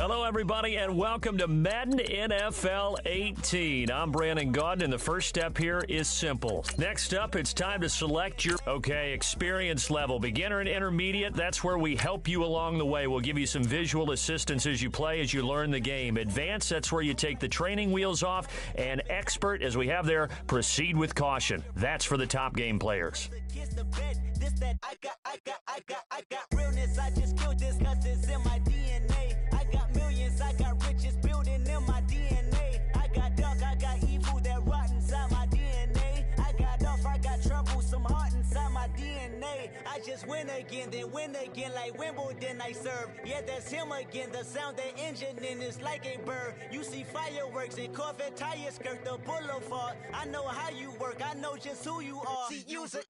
Hello, everybody, and welcome to Madden NFL 18. I'm Brandon Gaudin, and the first step here is simple. Next up, it's time to select your, experience level. Beginner and intermediate, that's where we help you along the way. We'll give you some visual assistance as you play, as you learn the game. Advanced, that's where you take the training wheels off. And expert, as we have there, proceed with caution. That's for the top game players. I got realness, I just killed this cause it's in my DNA. I got millions, I got riches building in my DNA. I got dark, I got evil that rot inside my DNA. I got off, I got trouble, some heart inside my DNA. I just win again, then win again like Wimbledon I serve. Yeah, that's him again, the sound that engine in is like a bird. You see fireworks and Corvette tires skirt the boulevard. I know how you work, I know just who you are. See, use it.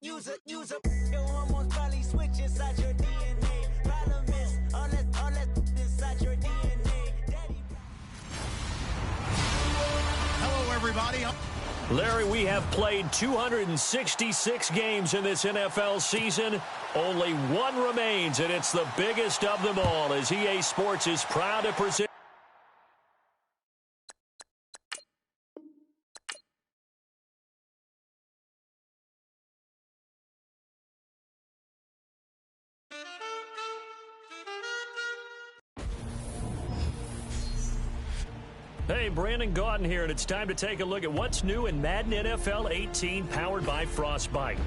Your hormones probably switch inside your DNA. Problem is, all that inside your DNA. Daddy. Hello, everybody. Larry, we have played 266 games in this NFL season. Only one remains, and it's the biggest of them all, as EA Sports is proud to present. Hey, Brandon Gaudin here, and it's time to take a look at what's new in Madden NFL 18, powered by Frostbite.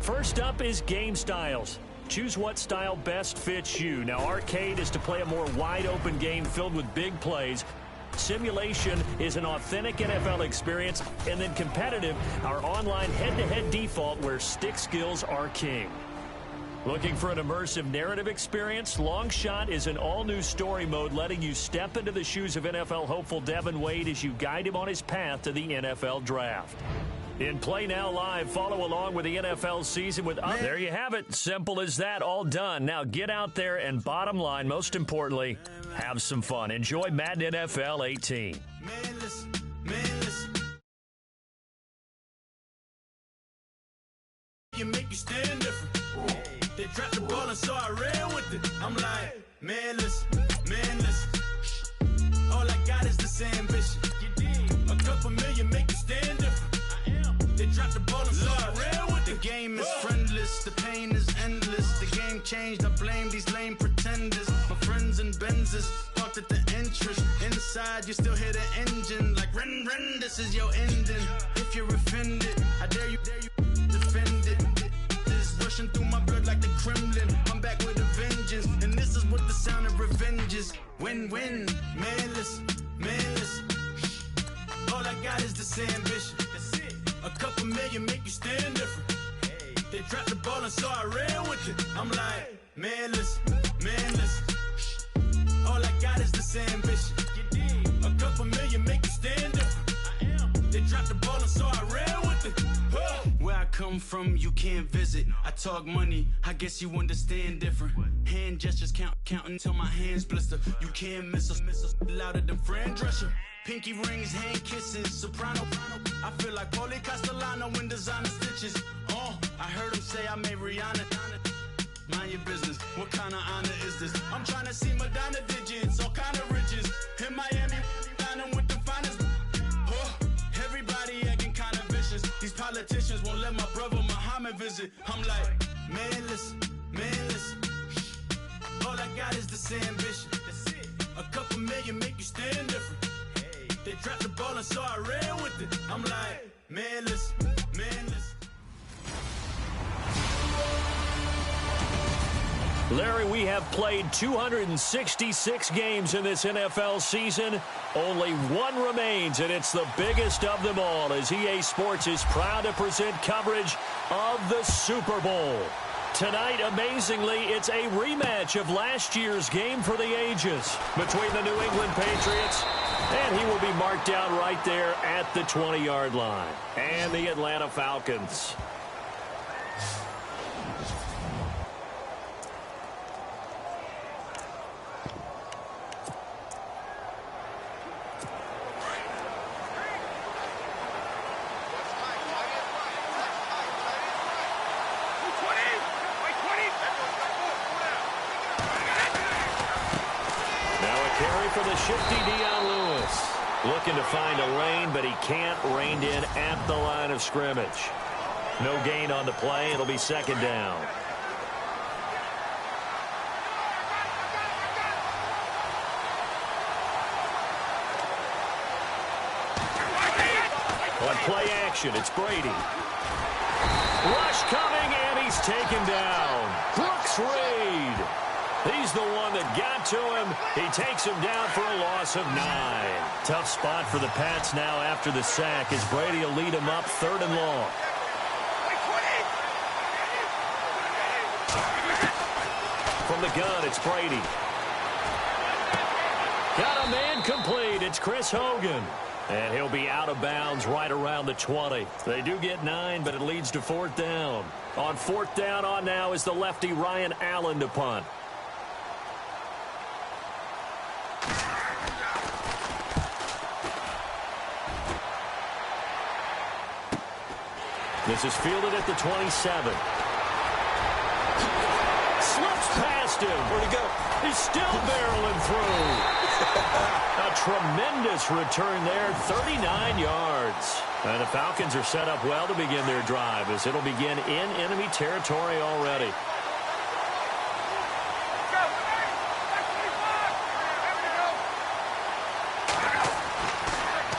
First up is game styles. Choose what style best fits you. Now, arcade is to play a more wide-open game filled with big plays. Simulation is an authentic NFL experience. And then competitive, our online head-to-head default where stick skills are king. Looking for an immersive narrative experience? Long Shot is an all-new story mode letting you step into the shoes of NFL hopeful Devin Wade as you guide him on his path to the NFL Draft. In Play Now Live, follow along with the NFL season with us. There you have it. Simple as that, all done. Now get out there and bottom line, most importantly, have some fun. Enjoy Madden NFL 18. Man, listen. You make you stand different. They dropped the ball and so I ran with it. I'm like, man, listen. All I got is this ambition. A couple million make you stand different. They dropped the ball and so I ran with it. The game is friendless, the pain is endless. The game changed, I blame these lame pretenders. My friends and Benzes parked at the entrance. Inside, you still hear the engine. Like, ren, this is your ending. If you're offended, I dare you defend it. Rushing through my blood like the Kremlin. I'm back with a vengeance, and this is what the sound of revenge is. Win-win, man, listen. All I got is this ambition. A couple million make you stand different. They dropped the ball and so I ran with it. I'm like, man, listen. All I got is this ambition. A couple million make you stand different. They dropped the ball and so I ran with it. Where I come from, you can't visit. I talk money, I guess you understand different. Hand gestures counting till my hands blister. You can't miss us louder than Fran Drescher. Pinky rings, hand kisses, soprano. I feel like Paulie Castellano in designer stitches. I heard him say I made Rihanna. Mind your business, what kind of honor is this? I'm trying to see Madonna digits, all kind of riches. In Miami, dining with the finest. Everybody acting kind of vicious. These politicians won't let my brother Muhammad visit. I'm like, man, listen. All I got is this ambition. A couple million make you stand different. They dropped the ball and so I ran with it. I'm like, man, listen. Larry, we have played 266 games in this NFL season. Only one remains, and it's the biggest of them all, as EA Sports is proud to present coverage of the Super Bowl. Tonight, amazingly, it's a rematch of last year's game for the ages between the New England Patriots, and he will be marked down right there at the 20-yard line, and the Atlanta Falcons. Srry for the shifty Dion Lewis. Looking to find a lane, but he can't. Reined in at the line of scrimmage. No gain on the play. It'll be second down. On play action, it's Brady. Rush coming, and he's taken down. Brooks Reed. He's the one that got to him. He takes him down for a loss of 9. Tough spot for the Pats now after the sack as Brady will lead him up 3rd and long. From the gun, it's Brady. Got a man complete. It's Chris Hogan. And he'll be out of bounds right around the 20. They do get 9, but it leads to 4th down. On 4th down on now is the lefty Ryan Allen to punt. This is fielded at the 27. Slips past him. Where'd he go? He's still barreling through. A tremendous return there, 39 yards. And the Falcons are set up well to begin their drive as it'll begin in enemy territory already.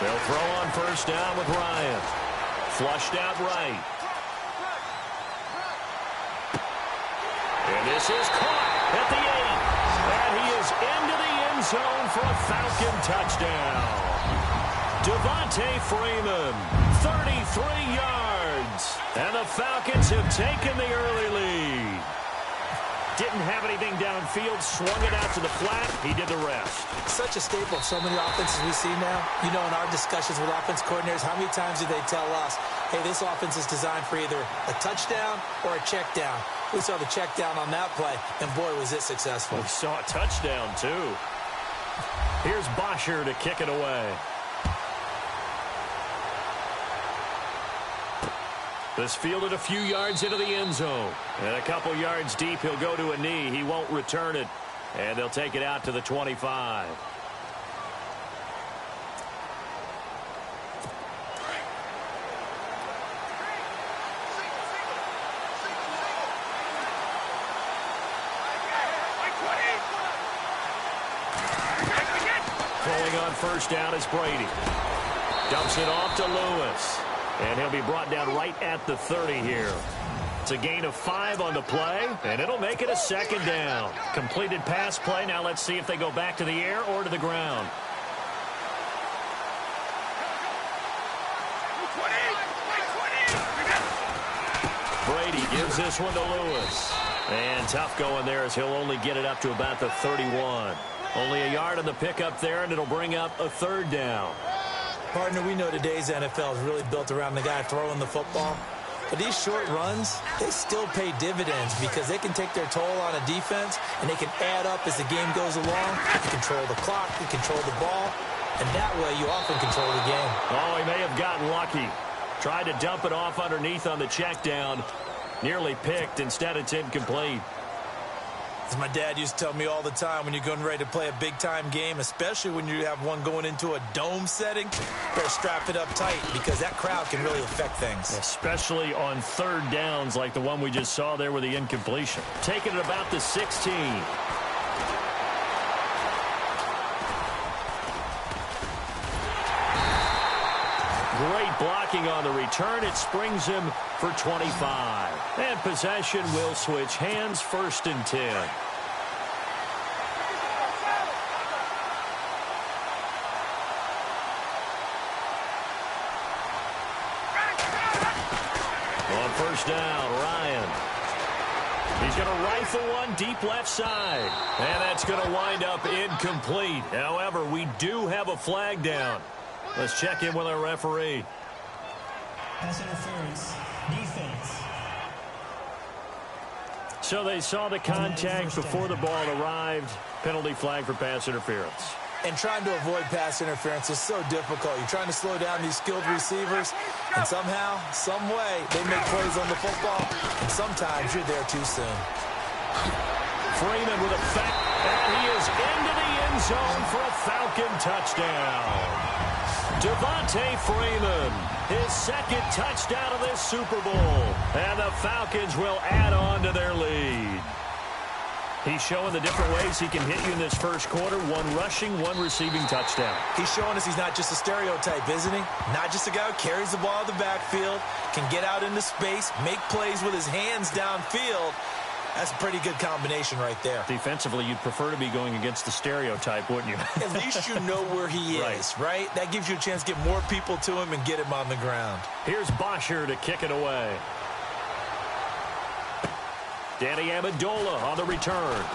They'll throw on 1st down with Ryan. Flushed out right. And this is caught at the 8. And he is into the end zone for a Falcon touchdown. Devontae Freeman, 33 yards. And the Falcons have taken the early lead. Didn't have anything downfield, swung it out to the flat. He did the rest. Such a staple of so many offenses we see now. You know, in our discussions with offense coordinators, how many times do they tell us, hey, this offense is designed for either a touchdown or a check down. We saw the check down on that play, and boy, was it successful. We saw a touchdown, too. Here's Bosher to kick it away. This fielded a few yards into the end zone. And a couple yards deep, he'll go to a knee. He won't return it. And they'll take it out to the 25. Throwing on 1st down is Brady. Dumps it off to Lewis. And he'll be brought down right at the 30 here. It's a gain of 5 on the play, and it'll make it a 2nd down. Completed pass play. Now let's see if they go back to the air or to the ground. Brady gives this one to Lewis. And tough going there as he'll only get it up to about the 31. Only a yard on the pickup there, and it'll bring up a 3rd down. Partner, we know today's NFL is really built around the guy throwing the football. But these short runs, they still pay dividends because they can take their toll on a defense, and they can add up as the game goes along. You control the clock, you control the ball, and that way you often control the game. Oh, he may have gotten lucky. Tried to dump it off underneath on the check down. Nearly picked. Instead, it's incomplete. As my dad used to tell me all the time, when you're going ready to play a big-time game, especially when you have one going into a dome setting, better strap it up tight because that crowd can really affect things. Especially on 3rd downs like the one we just saw there with the incompletion. Taking it about the 16. Great blocking on the return. It springs him for 25. And possession will switch hands, 1st and 10. On 1st down, Ryan. He's going to rifle one deep left side. And that's going to wind up incomplete. However, we do have a flag down. Let's check in with our referee. Pass interference, defense. So they saw the contact before the ball arrived. Penalty flag for pass interference. And trying to avoid pass interference is so difficult. You're trying to slow down these skilled receivers, and somehow, some way, they make plays on the football, and sometimes you're there too soon. Freeman with a And he is into the end zone for a Falcon touchdown. Devontae Freeman, his second touchdown of this Super Bowl. And the Falcons will add on to their lead. He's showing the different ways he can hit you in this first quarter. One rushing, one receiving touchdown. He's showing us he's not just a stereotype, isn't he? Not just a guy who carries the ball in the backfield, can get out into space, make plays with his hands downfield. That's a pretty good combination right there. Defensively, you'd prefer to be going against the stereotype, wouldn't you? At least you know where he is, right? That gives you a chance to get more people to him and get him on the ground. Here's Bosher to kick it away. Danny Amendola on the return.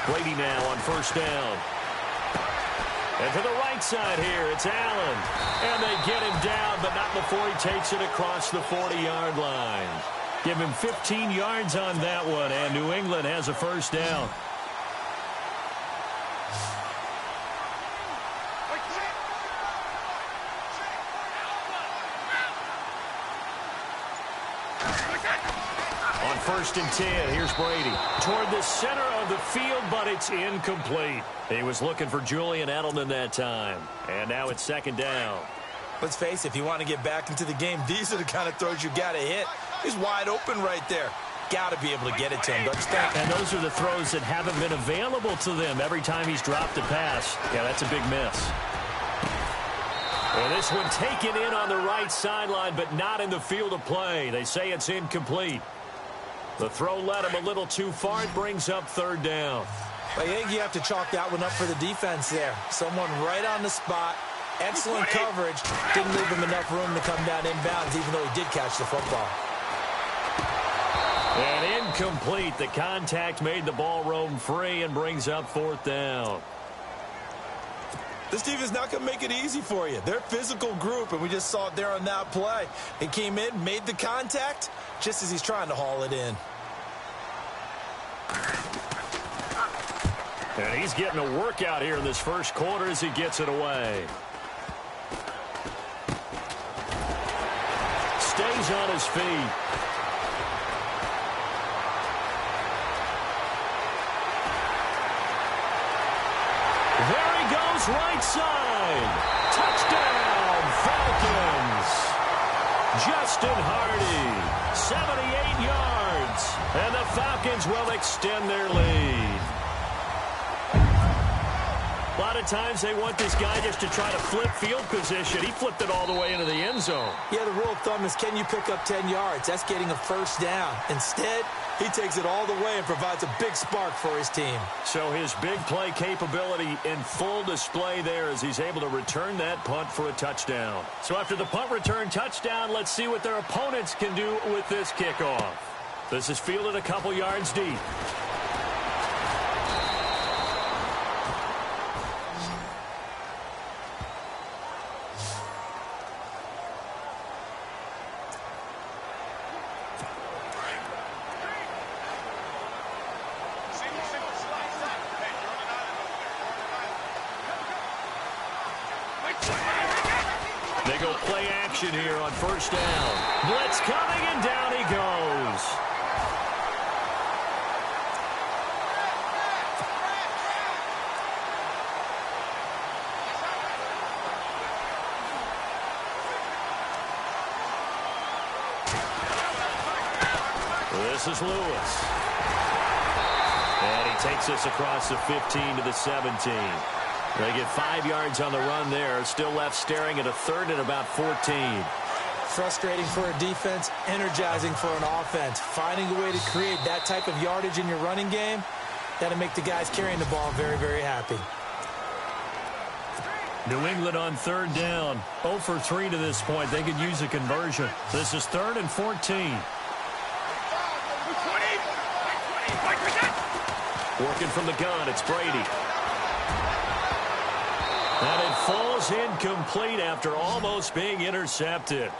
Brady now on first down. And to the right side here, it's Allen. And they get him down, but not before he takes it across the 40-yard line. Give him 15 yards on that one, and New England has a first down. On first and 10, here's Brady. Toward the center of the field, but it's incomplete. He was looking for Julian Edelman that time. And now it's second down. Let's face it, if you want to get back into the game, these are the kind of throws you got to hit. He's wide open right there. Got to be able to get it to him, don't you think? And those are the throws that haven't been available to them every time he's dropped a pass. Yeah, that's a big miss. And this one taken in on the right sideline, but not in the field of play. They say it's incomplete. The throw led him a little too far. It brings up third down. I think you have to chalk that one up for the defense there. Someone right on the spot. Excellent coverage. Didn't leave him enough room to come down inbounds, even though he did catch the football. And incomplete. The contact made the ball roam free and brings up fourth down. This team is not going to make it easy for you. They're a physical group, and we just saw it there on that play. He came in, made the contact, just as he's trying to haul it in. And he's getting a workout here in this first quarter as he gets it away. Stays on his feet. There he goes, right side. Touchdown, Falcons. Justin Hardy, 78 yards. And the Falcons will extend their lead. A lot of times they want this guy just to try to flip field position. He flipped it all the way into the end zone. Yeah, the rule of thumb is, can you pick up 10 yards? That's getting a first down. Instead, he takes it all the way and provides a big spark for his team. So his big play capability in full display there as he's able to return that punt for a touchdown. So after the punt return touchdown, let's see what their opponents can do with this kickoff. This is fielded a couple yards deep. They go play action here on first down. Blitz coming, and down he goes. This is Lewis. And he takes this across the 15 to the 17. They get 5 yards on the run there. Still left staring at a third and about 14. Frustrating for a defense, energizing for an offense. Finding a way to create that type of yardage in your running game, that'll make the guys carrying the ball very, very happy. New England on third down. 0 for 3 to this point. They could use a conversion. This is 3rd and 14. Working from the gun, it's Brady. And it falls incomplete after almost being intercepted.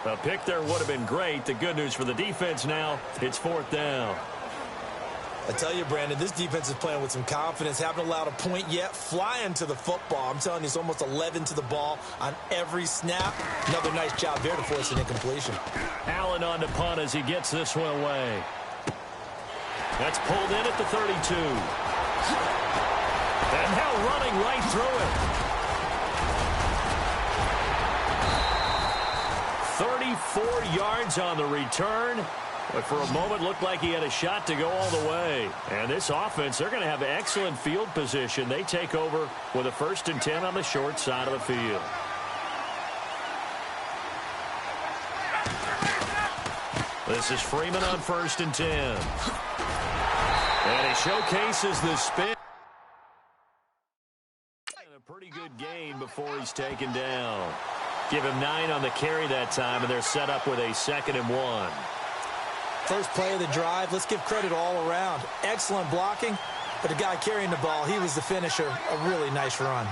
A pick there would have been great. The good news for the defense now, it's 4th down. I tell you, Brandon, this defense is playing with some confidence. Haven't allowed a point yet. Flying to the football. I'm telling you, it's almost 11 to the ball on every snap. Another nice job there to force an incompletion. Allen on to punt as he gets this one away. That's pulled in at the 32. And now running right through it. 34 yards on the return. But for a moment, looked like he had a shot to go all the way. And this offense, they're going to have excellent field position. They take over with a 1st and 10 on the short side of the field. This is Freeman on 1st and 10. And he showcases the spin. And a pretty good gain before he's taken down. Give him 9 on the carry that time, and they're set up with a 2nd and 1. First play of the drive, let's give credit all around. Excellent blocking, but the guy carrying the ball, he was the finisher. A really nice run.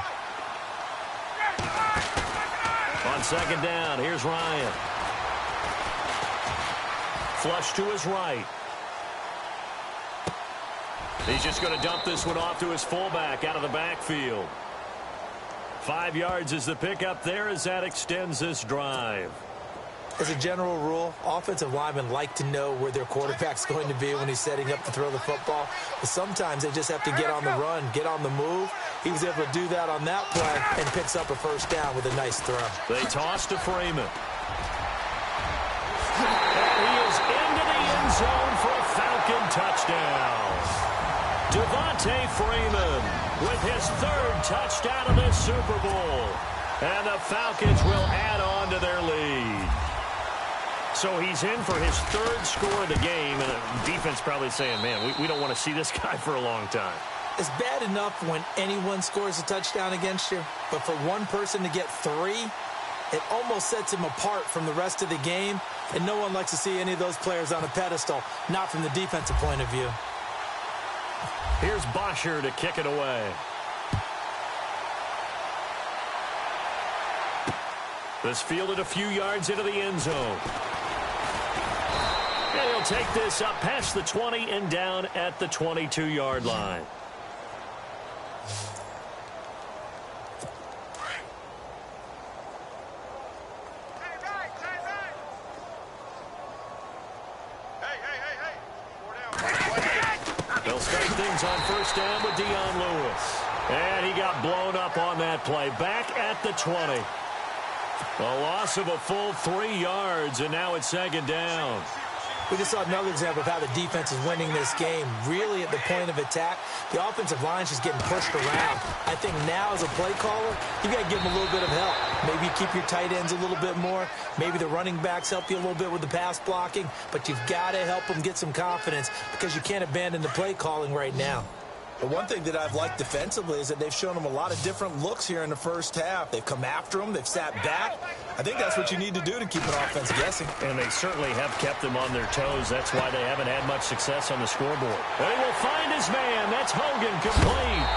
On 2nd down, here's Ryan. Flush to his right. He's just going to dump this one off to his fullback out of the backfield. 5 yards is the pickup there as that extends this drive. As a general rule, offensive linemen like to know where their quarterback's going to be when he's setting up to throw the football. But sometimes they just have to get on the run, get on the move. He was able to do that on that play and picks up a 1st down with a nice throw. They toss to Freeman. And he is into the end zone for a Falcon touchdown. Devontae Freeman with his 3rd touchdown of this Super Bowl. And the Falcons will add on to their lead. So he's in for his 3rd score of the game, and the defense probably saying, man, we don't want to see this guy for a long time. It's bad enough when anyone scores a touchdown against you, but for one person to get 3, it almost sets him apart from the rest of the game, and no one likes to see any of those players on a pedestal, not from the defensive point of view. Here's Bosher to kick it away. This fielded a few yards into the end zone. And he'll take this up past the 20 and down at the 22-yard line. They'll start things on 1st down with Dion Lewis. And he got blown up on that play. Back at the 20. A loss of a full 3 yards, and now it's 2nd down. We just saw another example of how the defense is winning this game. Really at the point of attack, the offensive line is just getting pushed around. I think now as a play caller, you got to give them a little bit of help. Maybe keep your tight ends a little bit more. Maybe the running backs help you a little bit with the pass blocking. But you've got to help them get some confidence because you can't abandon the play calling right now. But one thing that I've liked defensively is that they've shown them a lot of different looks here in the 1st half. They've come after them. They've sat back. I think that's what you need to do to keep an offense guessing. And they certainly have kept them on their toes. That's why they haven't had much success on the scoreboard. They will find his man. That's Hogan, complete.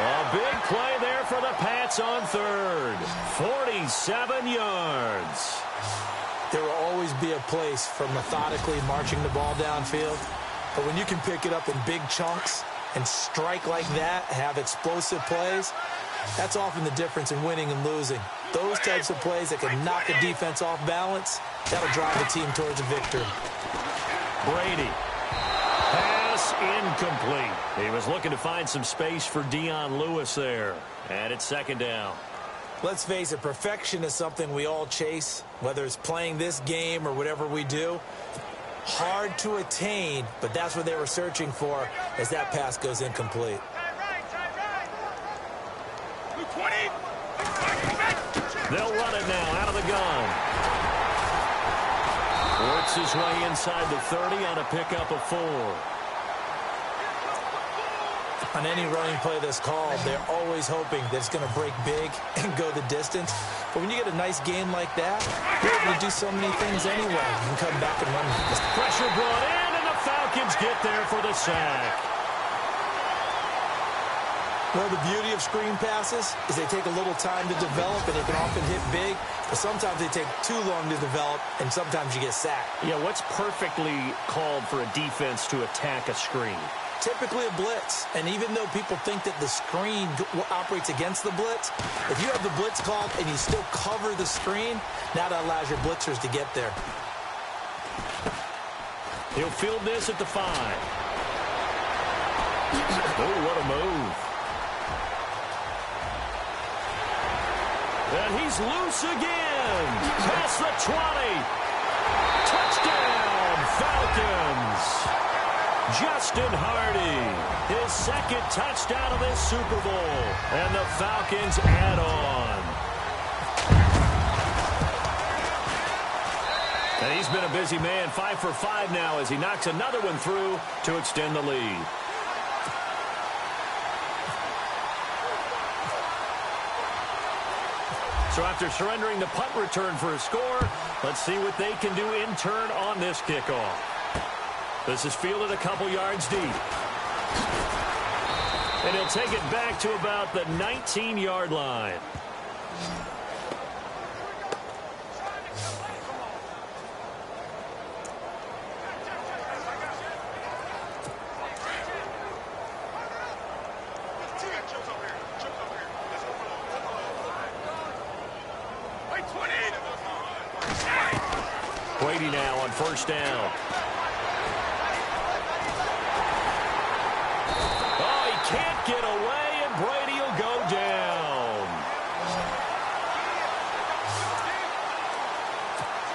A big play there for the Pats on 3rd. 47 yards. There will always be a place for methodically marching the ball downfield. But when you can pick it up in big chunks and strike like that, have explosive plays, that's often the difference in winning and losing. Those types of plays that can knock a defense off balance, that'll drive a team towards a victory. Brady. Pass incomplete. He was looking to find some space for Dion Lewis there. And it's 2nd down. Let's face it, perfection is something we all chase, whether it's playing this game or whatever we do. Hard to attain, but that's what they were searching for as that pass goes incomplete. They'll run it now out of the gun. Works his way inside the 30 on a pickup of 4. On any running play that's called, they're always hoping that it's going to break big and go the distance. But when you get a nice game like that, you're able to do so many things anyway. You can come back and run. Pressure brought in, and the Falcons get there for the sack. Well, the beauty of screen passes is they take a little time to develop, and they can often hit big, but sometimes they take too long to develop, and sometimes you get sacked. Yeah, what's perfectly called for a defense to attack a screen? Typically a blitz, and even though people think that the screen operates against the blitz, if you have the blitz called and you still cover the screen, now that allows your blitzers to get there. He'll field this at the 5. Oh, what a move. And he's loose again. Past the 20. Touchdown, Falcons. Justin Hardy, his second touchdown of this Super Bowl. And the Falcons add on. And he's been a busy man, 5 for 5 now as he knocks another one through to extend the lead. So after surrendering the punt return for a score, let's see what they can do in turn on this kickoff. This is fielded a couple yards deep. And he'll take it back to about the 19-yard line. Brady now on first down. Oh, he can't get away, and Brady will go down.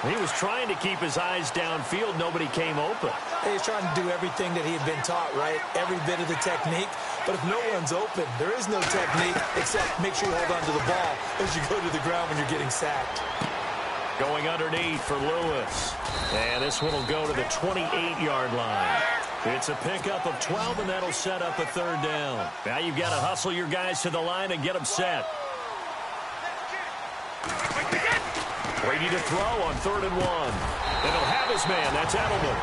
He was trying to keep his eyes downfield. Nobody came open. He's trying to do everything that he had been taught, right? Every bit of the technique. But if no one's open, there is no technique except make sure you hold on to the ball as you go to the ground when you're getting sacked. Going underneath for Lewis. And this one will go to the 28-yard line. It's a pickup of 12, and that'll set up a third down. Now you've got to hustle your guys to the line and get them set. Brady to throw on 3rd and 1. And he'll have his man. That's Edelman.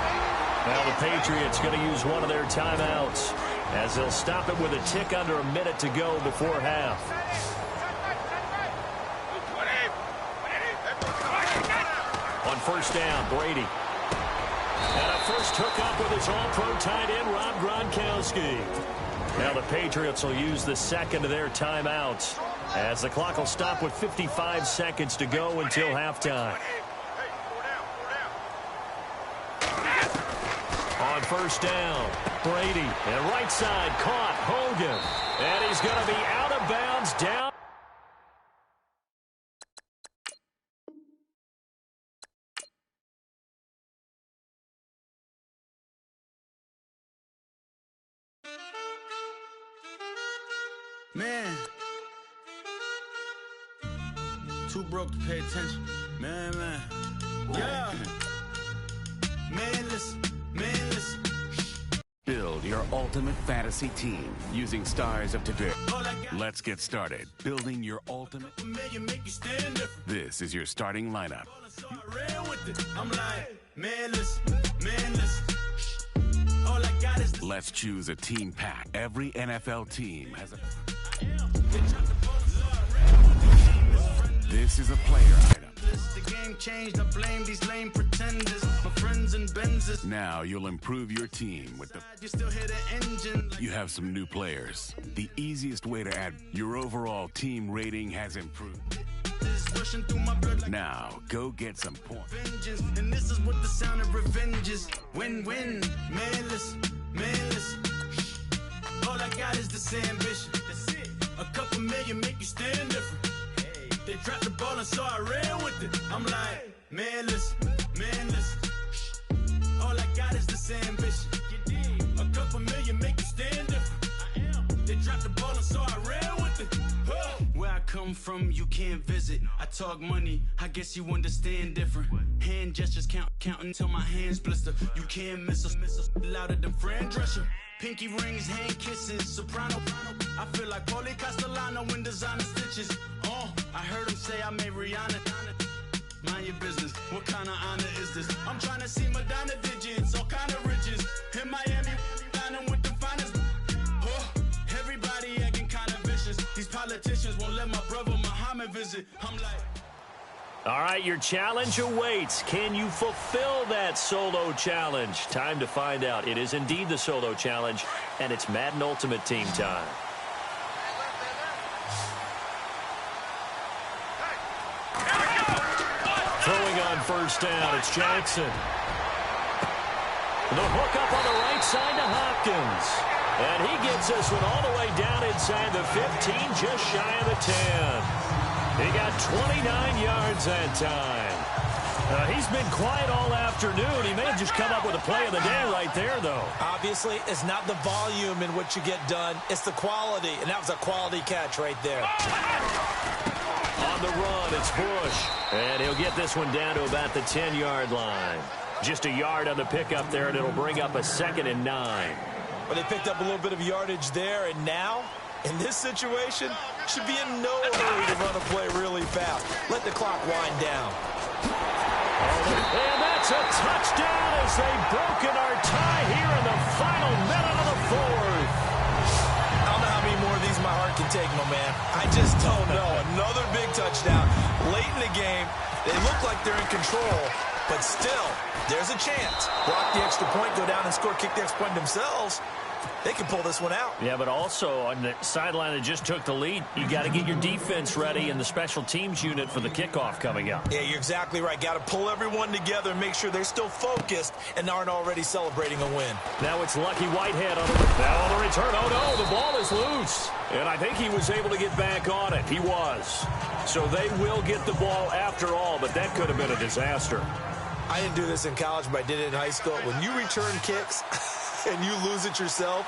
Now the Patriots going to use one of their timeouts as they'll stop it with a tick under a minute to go before half. On first down, Brady. And a first hookup with his all-pro tight end, Rob Gronkowski. Now the Patriots will use the second of their timeouts as the clock will stop with 55 seconds to go until halftime. On first down, Brady. And right side caught, Hogan. And he's going to be out of bounds down. Man, too broke to pay attention. Man. Yeah. Man, listen. Build your ultimate fantasy team using stars of today. Let's get started building your ultimate. This is your starting lineup. I'm like, man, listen. All I got is. Let's choose a team pack. Every NFL team has a. This is a player item. The game changed. I blame these lame pretenders. My friends and Benzes. Now you'll improve your team with the. You still hear the engine. You have some new players. The easiest way to add your overall team rating has improved. Rushing through my blood like now go get some points. vengeance. And this is what the sound of revenge is. Win-win. Man, listen. All I got is this ambition. That's it. A couple million make you stand different. They dropped the ball and so I ran with it. I'm like, man, listen. All I got is this ambition. A couple million make you stand different. They dropped the ball and so I ran with it. Where I come from, you can't visit. I talk money, I guess you understand different. Hand gestures counting till my hands blister. You can't miss us louder than Fran Drescher. Pinky rings, hand kisses, soprano. I feel like Paulie Castellano in designer stitches. I heard him say I made Rihanna. Mind your business, what kind of honor is this? I'm trying to see Madonna digits, all kind of riches. In Miami, dining with the finest. Everybody acting kind of Politicians won't let my brother Muhammad visit. I'm like... All right, your challenge awaits. Can you fulfill that solo challenge? Time to find out. It is indeed the solo challenge, and it's Madden Ultimate Team time. Throwing on first down, it's Jackson. The hook up on the right side to Hopkins. And he gets this one all the way down inside the 15, just shy of the 10. He got 29 yards that time. He's been quiet all afternoon. He may have just come up with a play of the day right there, though. Obviously, it's not the volume in what you get done. It's the quality, and that was a quality catch right there. On the run, it's Bush. And he'll get this one down to about the 10-yard line. Just a yard on the pickup there, and it'll bring up a 2nd and 9. Well, they picked up a little bit of yardage there, and now, in this situation, should be in no hurry to run a play really fast. Let the clock wind down. And that's a touchdown as they've broken our tie here in the final minute of the 4th. I don't know how many more of these my heart can take, my man. I just don't know. Another big touchdown late in the game. They look like they're in control, but still, there's a chance. Block the extra point, go down and score, kick the extra point themselves. They can pull this one out. Yeah, but also on the sideline that just took the lead, you got to get your defense ready and the special teams unit for the kickoff coming up. Yeah, you're exactly right. Got to pull everyone together and make sure they're still focused and aren't already celebrating a win. Now it's Lucky Whitehead on the return. Oh, no, the ball is loose. And I think he was able to get back on it. He was. So they will get the ball after all, but that could have been a disaster. I didn't do this in college, but I did it in high school. When you return kicks and you lose it yourself,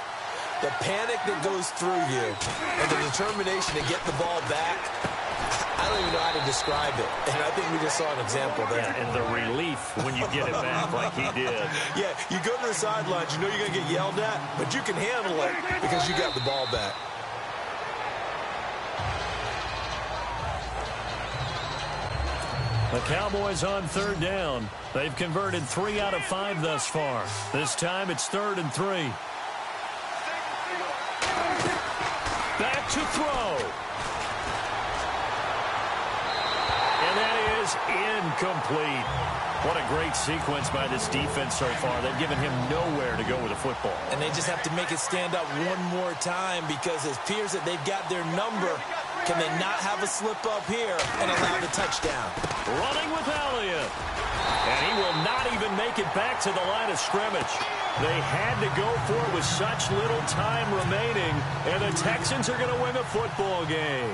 the panic that goes through you and the determination to get the ball back, I don't even know how to describe it. And I think we just saw an example there. Yeah, and the relief when you get it back like he did. Yeah, you go to the sidelines, you know you're going to get yelled at, but you can handle it because you got the ball back. The Cowboys on 3rd down. They've converted 3 out of 5 thus far. This time it's 3rd and 3. Back to throw. And that is incomplete. What a great sequence by this defense so far. They've given him nowhere to go with the football. And they just have to make it stand up one more time because it appears that they've got their number. Can they not have a slip up here and allow the touchdown? Running with Elliott. And he will not even make it back to the line of scrimmage. They had to go for it with such little time remaining, and the Texans are going to win the football game.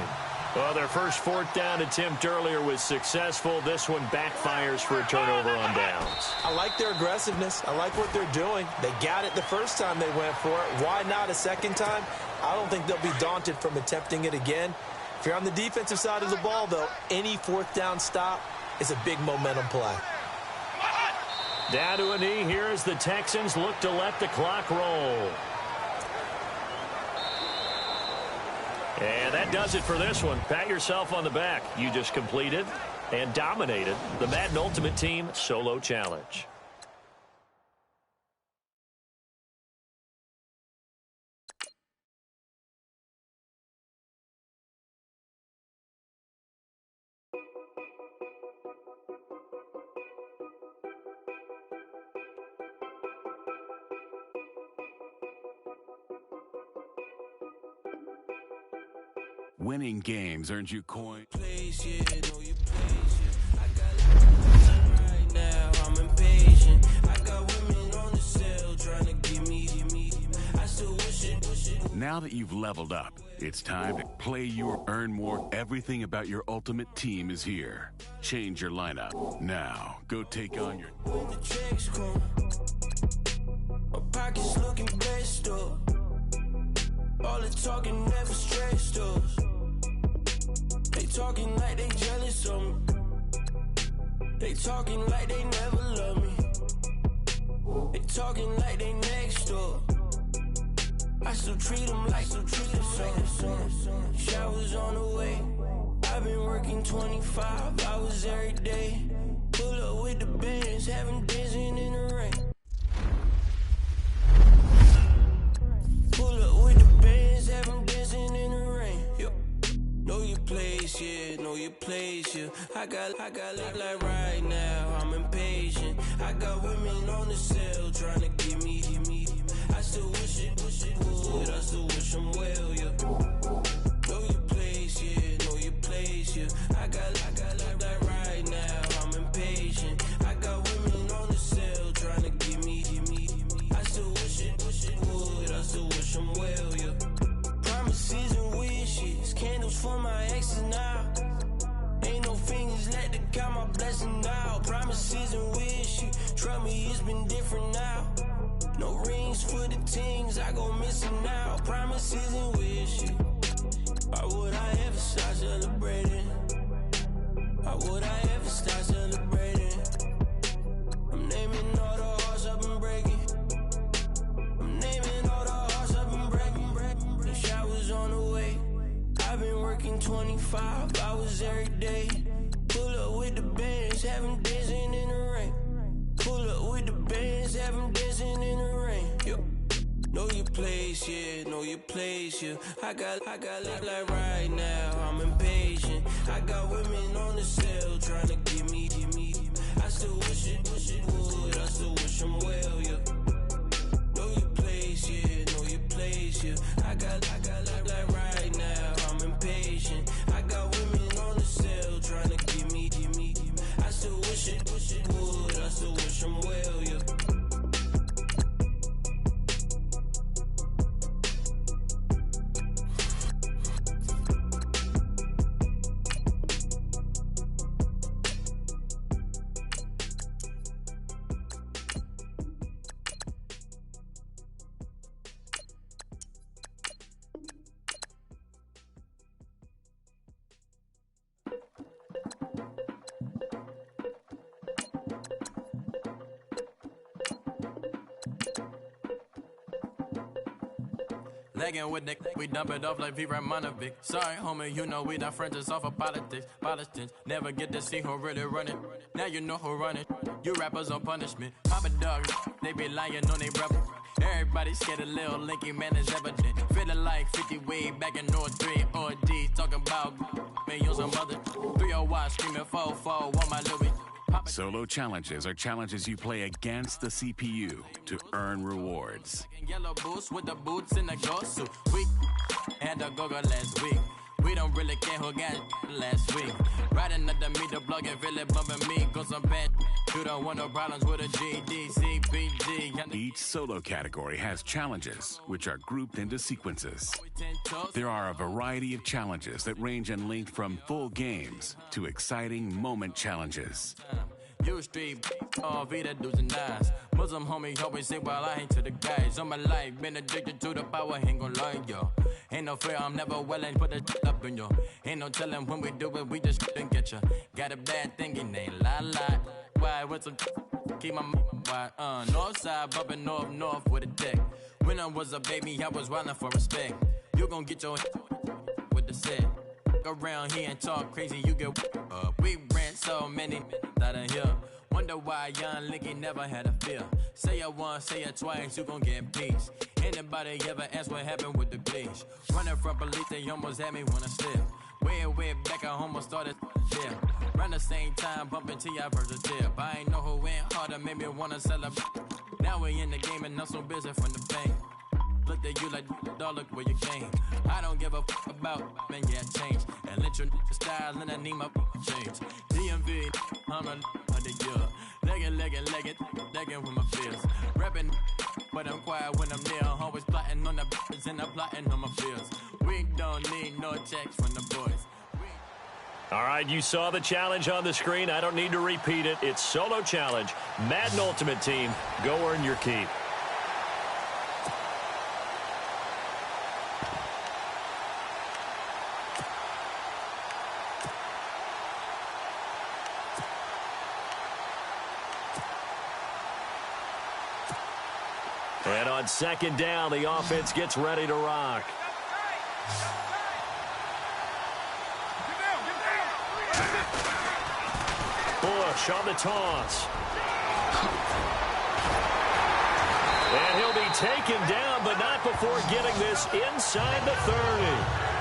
Well, their first 4th down attempt earlier was successful. This one backfires for a turnover on downs. I like their aggressiveness. I like what they're doing. They got it the first time they went for it. Why not a second time? I don't think they'll be daunted from attempting it again. If you're on the defensive side of the ball, though, any 4th down stop is a big momentum play. Down to a knee here as the Texans look to let the clock roll. And that does it for this one. Pat yourself on the back. You just completed and dominated the Madden Ultimate Team Solo Challenge. Winning games earns you coins. Right now, I'm impatient. I got women on the cell trying to give me. I still wish it. Now that you've leveled up, it's time to play your earn more. Everything about your ultimate team is here. Change your lineup. Now, go take on your... The checks come. My pockets looking best up. All the talking never stressed us. They talking like they jealous of me. They talking like they never love me. They talking like they next door. I still treat them like so. Showers on the way. I've been working 25 hours every day. Pull up with the bands, have them dancing in the rain. Pull up with the bands, have them dancing in the rain. Yo. you. I got like right now, I'm impatient. I got women on the cell trying to give me. I still wish it would. I still wish I'm well, yeah. Know your place, yeah. Know your place, yeah. I got like right now, I'm impatient. I got women on the cell trying to give me. I still wish it would. I still wish I'm well, yeah. Promises and wishes, candles for my exes now. Ain't no fingers let to count my blessing now. Promises and wishes, trust me, it's been different now. No rings for the things I go missing now. Promises and wishes. Why would I ever start celebrating? Why would I ever start celebrating? I'm naming all the hearts I've been breaking. I'm naming all the hearts I've been breaking. The showers on the way. I've been working 25 hours every day. Pull up with the bands, have them dancing in the rain. Pull up with the bands, have them dancing in the rain. Yo. Know your place, yeah, know your place, yeah. I got like right now, I'm impatient. I got women on the cell trying to give me. I still wish it would. I still wish I'm well, yeah. Know your place, yeah, know your place, yeah. I got like right now, I'm impatient. I got women on the cell trying to give me. I still wish it would. I still wish I'm well, yeah. Legging with Nick, we dump it off like V. Ramonovic. Sorry, homie, you know we not friends, it's all for politics. Politics, never get to see who really run it. Now you know who run it. You rappers on punishment. Papa dogs, they be lying on they brother. Everybody scared of Lil Linky, man, is evident. Feeling like 50 way back in 03 OD. Talking about me on some other 301 screaming 4-4 on my Louis. Solo challenges are challenges you play against the CPU to earn rewards. Yellow boots with the boots in the go suit. We had a go-go last week. We don't really care who got last week. Riding under me, the blog and really bumping me. Cause I'm bad. You don't want no problems with a GD, CPG. Each solo category has challenges, which are grouped into sequences. There are a variety of challenges that range in length from full games to exciting moment challenges. You street, all Vita do's and dies. Muslim homie always say, well, I ain't to the guys. All my life, been addicted to the power, ain't gon' lie, yo. Ain't no fear, I'm never willing, put the up in yo. Ain't no telling when we do it, we just didn't get ya. Got a bad thing, it ain't lie. Why, with some keep my wide, north side, bumping north with a deck. When I was a baby, I was wildin' for respect. You gon' get your with the set. Around here and talk crazy, you get we ran so many out of here. Wonder why young Linky never had a fear. Say it once, say it twice, you gon' get peace. Anybody ever ask what happened with the bleach? Running from police, they almost had me wanna slip. Way back, I almost started there. Around the same time, bumping till I first a tip. I ain't know who went harder, made me wanna celebrate. Now we in the game and I'm so busy from the bank. Look at you like, dog, look where you came. I don't give a about, man, yeah, change. And let your style and I need my change. DMV, I'm a year. Legging with my fears. Rapping, but I'm quiet when I'm near. Always plotting on the bitches and I'm plotting on my fears. We don't need no checks from the boys. All right, you saw the challenge on the screen. I don't need to repeat it. It's solo challenge. Madden Ultimate Team, go earn your keep. And on second down, the offense gets ready to rock. Bush on the toss. And he'll be taken down, but not before getting this inside the 30.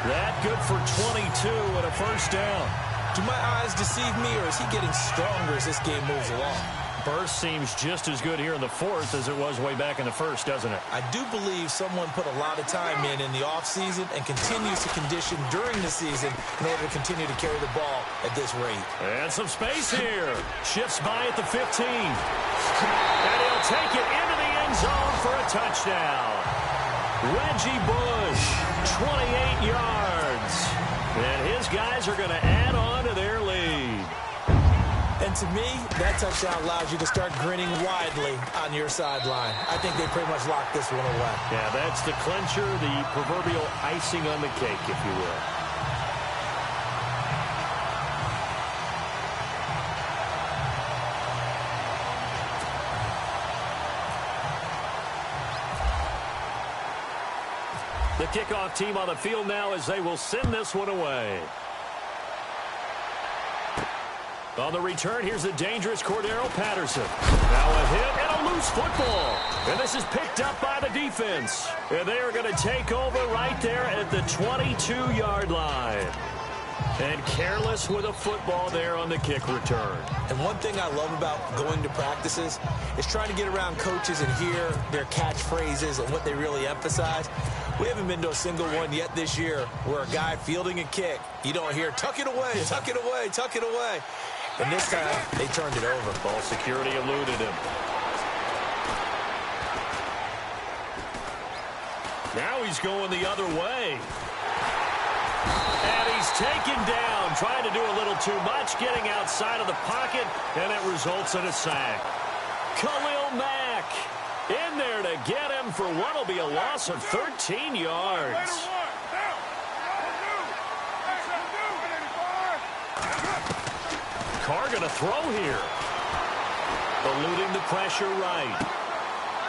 That good for 22 and a first down. Do my eyes deceive me, or is he getting stronger as this game moves along? Burst seems just as good here in the fourth as it was way back in the first, doesn't it? I do believe someone put a lot of time in the offseason and continues to condition during the season in order to continue to carry the ball at this rate. And some space here. Shifts by at the 15. And he'll take it into the end zone for a touchdown. Reggie Bush, 28 yards. And his guys are going to add on to their lead. And to me, that touchdown allows you to start grinning widely on your sideline. I think they pretty much locked this one away. Yeah, that's the clincher, the proverbial icing on the cake, if you will. The kickoff team on the field now as they will send this one away. On the return, here's the dangerous Cordero Patterson. Now a hit and a loose football. And this is picked up by the defense. And they are going to take over right there at the 22-yard line. And careless with a football there on the kick return. And one thing I love about going to practices is trying to get around coaches and hear their catchphrases and what they really emphasize. We haven't been to a single one yet this year where a guy fielding a kick, you don't hear, tuck it away, tuck it away, tuck it away. And this time, they turned it over. Ball security eluded him. Now he's going the other way. And he's taken down, trying to do a little too much, getting outside of the pocket, and it results in a sack. Khalil Mack in there to get him for what will be a loss of 13 yards. Carr going to throw here. Eluding the pressure right.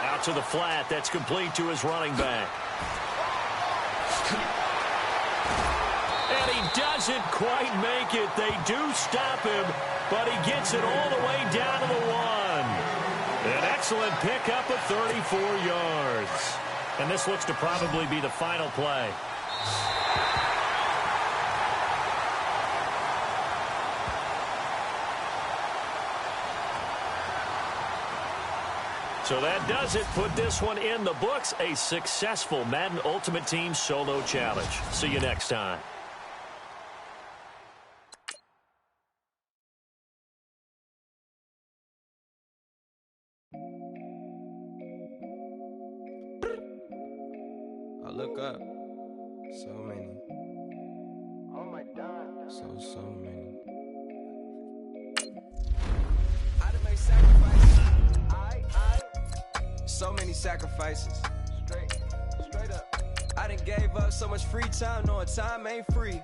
Out to the flat. That's complete to his running back. And he doesn't quite make it. They do stop him, but he gets it all the way down to the one. An excellent pickup of 34 yards. And this looks to probably be the final play. So that does it. Put this one in the books. A successful Madden Ultimate Team solo challenge. See you next time. I look up. So many. Oh my God. So many. I done made sacrifices. So many sacrifices. Straight up. I done gave up so much free time, knowing time ain't free.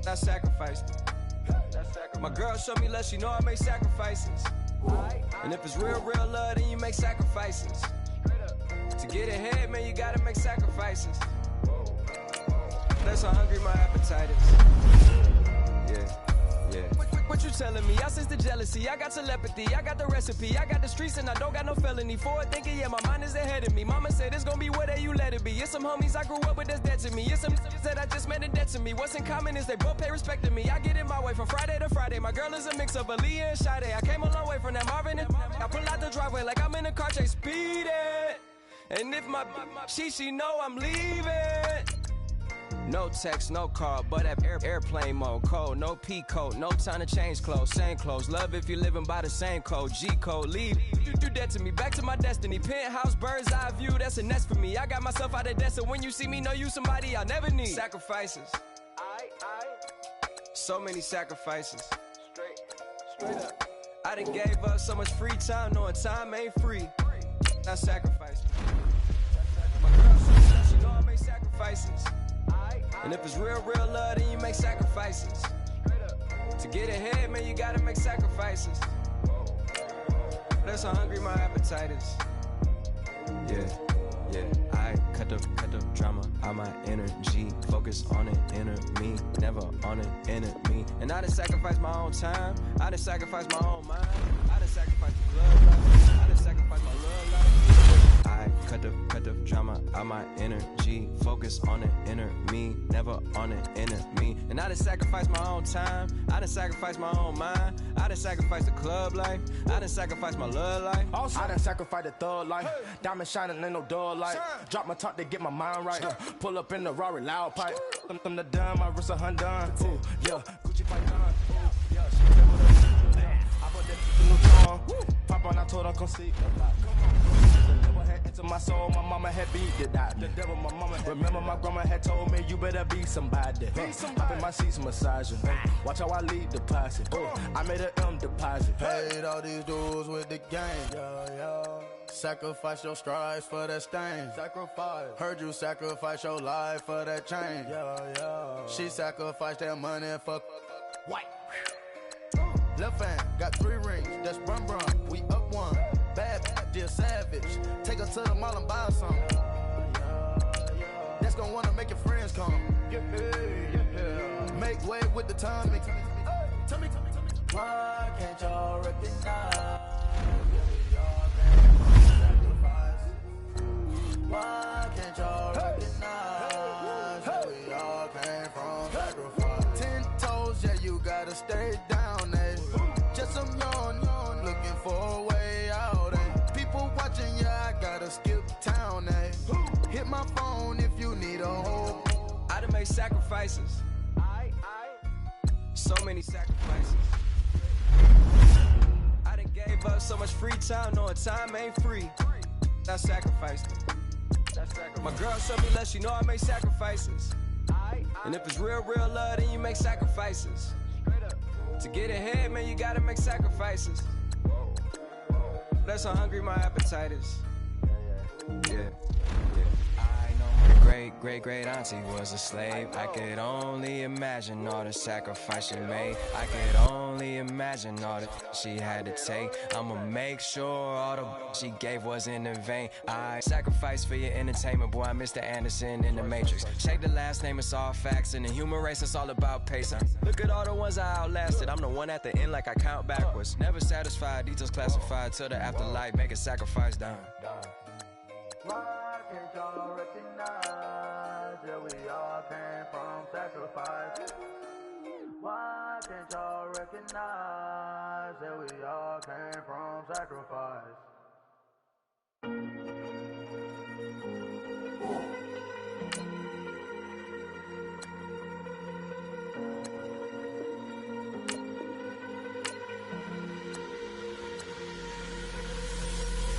I sacrificed it. My girl showed me love, she know I make sacrifices. And if it's real love, then you make sacrifices. To get ahead, man, you gotta make sacrifices. That's how hungry my appetite is. Yeah. What you telling me? I sense the jealousy. I got telepathy. I got the recipe. I got the streets and I don't got no felony. Forward thinking, yeah, my mind is ahead of me. Mama said it's gonna be whatever you let it be. It's some homies I grew up with that's dead to me. It's some that I just met in debt to me. What's in common is they both pay respect to me. I get in my way from Friday to Friday. My girl is a mix of Aaliyah and Sade. I came a long way from that Marvin and I pull out the driveway like I'm in a car chase speeding. And if my she know I'm leaving. No text, no call, but at airplane mode. Code, no P code, no time to change clothes. Same clothes, love if you're living by the same code. G code, leave. You do that to me, back to my destiny. Penthouse, bird's eye view, that's a nest for me. I got myself out of debt, so when you see me, know you somebody I'll never need. Sacrifices. So many sacrifices. Straight up. I done gave up so much free time, knowing time ain't free. I sacrificed. My girl says she know I make sacrifices. And if it's real love, then you make sacrifices. To get ahead, man, you gotta make sacrifices. That's how hungry my appetite is. Yeah. I cut the drama out my energy. Focus on it, inner me, never on it, enemy. And I done sacrificed my own time. I done sacrificed my own mind. I done sacrificed the love life. I done sacrificed my love life. I cut the drama out got my energy focused on the inner me, never on the enemy. And I done sacrificed my own time, I done sacrificed my own mind, I done sacrificed the club life, I done sacrificed my love life. I done sacrificed the thug life, diamond shining in no dull light. Drop my top to get my mind right, pull up in the Rari loud pipe. Them the dime, my wrist a hundred. Ooh, yeah, Gucci fight done. Yeah, she tell me that I put that new song. Pop on, I told her come see. To my soul, my mama had beat the doctor. The devil, my mama. Remember, my grandma had told me you better be somebody. Hop in my seats, massaging. Watch how I lead the posse. I made an M deposit. Paid all these dudes with the game. Sacrifice your strides for that stain. Sacrifice. Heard you sacrifice your life for that chain. She sacrificed that money for white. Left hand got 3 rings. That's brum brum. We up one. Bad, dear savage. Take her to the mall and buy something. That's gonna wanna make your friends come. Make way with the timing. Tell me. Why can't y'all recognize? Why can't y'all recognize that we all came from sacrifice? 10 toes, yeah, you gotta stay down, eh? Just some yawn, looking for a way out, eh? People watching, yeah, I gotta skip town, eh? Hit my phone if you need a hold. I done made sacrifices. So many sacrifices. I done gave up so much free time, knowing time ain't free. I sacrificed it. My girl showed me love, she know I make sacrifices. And if it's real love, then you make sacrifices. To get ahead, man, you gotta make sacrifices. That's how hungry my appetite is. Yeah. I know my great auntie was a slave. I could only imagine all the sacrifice she made. I could only imagine all the she had to take. I'ma make sure all the she gave wasn't in vain. I sacrificed for your entertainment, boy. I'm Mr. Anderson in the Matrix. Shake the last name, it's all facts. In the human race, it's all about pacing. Look at all the ones I outlasted. I'm the one at the end, like I count backwards. Never satisfied, details classified till the afterlife. Make a sacrifice down. Why can't y'all recognize that we all came from sacrifice? Why can't y'all recognize that we all came from sacrifice?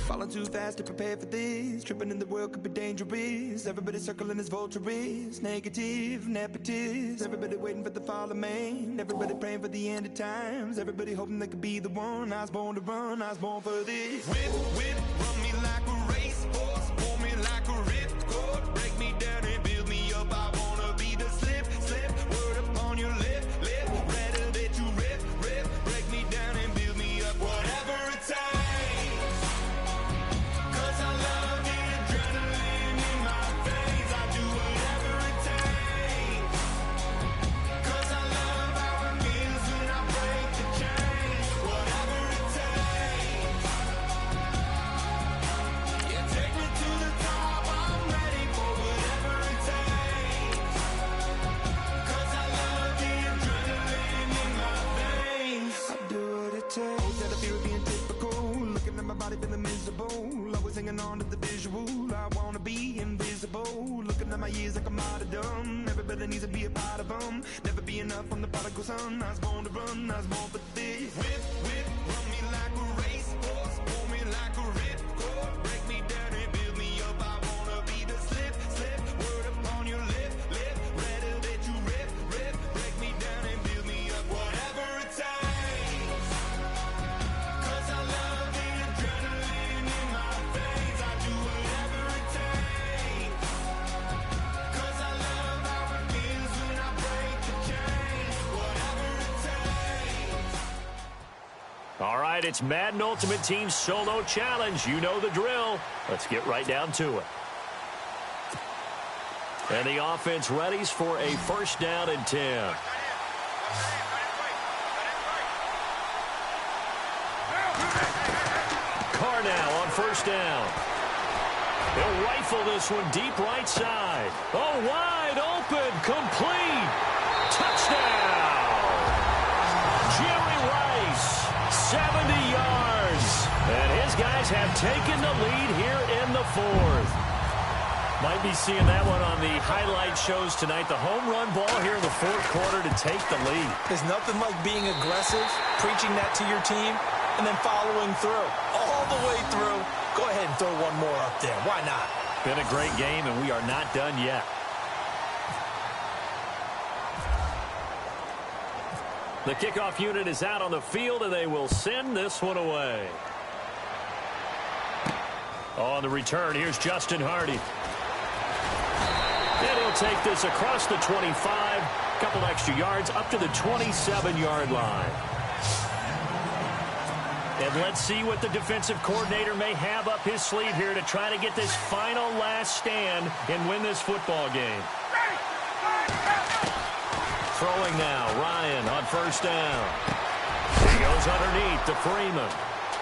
Falling too fast to prepare for this. Tripping in the world could be dangerous. Everybody circling as vultures. Negative, nepotist. Everybody waiting for the fall of man. Everybody praying for the end of times. Everybody hoping they could be the one. I was born to run, I was born for this. Whip, run me like a racehorse. Pull me like a ripcord. Break me down and build me up. I wanna be the slip. Word upon your lip. Rather that you rip. Break me down and build me up. Whatever it takes. Feeling miserable, always hanging on to the visual. I wanna be invisible, looking at my years like I'm out of dumb. Everybody needs to be a part of them. Never be enough from the prodigal son. I was born to run, I was born for this. Whip, run me like a racehorse. Pull me like a ripcord. Break me down and build me up. I wanna be the slip. Word upon your lip. Rather that you rip. Break me down and build me up. Whatever it takes. 'Cause I love the adrenaline in my veins. I do whatever it takes. 'Cause I love how it feels when I break the chains. Whatever it takes. All right, it's Madden Ultimate Team Solo Challenge. You know the drill. Let's get right down to it. And the offense readies for a first down and 10. Carr now on first down. He'll rifle this one deep right side. Oh, wide open, complete. Touchdown. Jerry Rice, 70 yards. And his guys have taken the lead here in the fourth. Might be seeing that one on the highlight shows tonight. The home run ball here in the fourth quarter to take the lead. There's nothing like being aggressive, preaching that to your team, and then following through. All the way through. Go ahead and throw one more up there. Why not? Been a great game, and we are not done yet. The kickoff unit is out on the field, and they will send this one away. On the return, here's Justin Hardy. And he'll take this across the 25, couple extra yards, up to the 27-yard line. And let's see what the defensive coordinator may have up his sleeve here to try to get this final last stand and win this football game. Throwing now, Ryan on first down. He goes underneath to Freeman.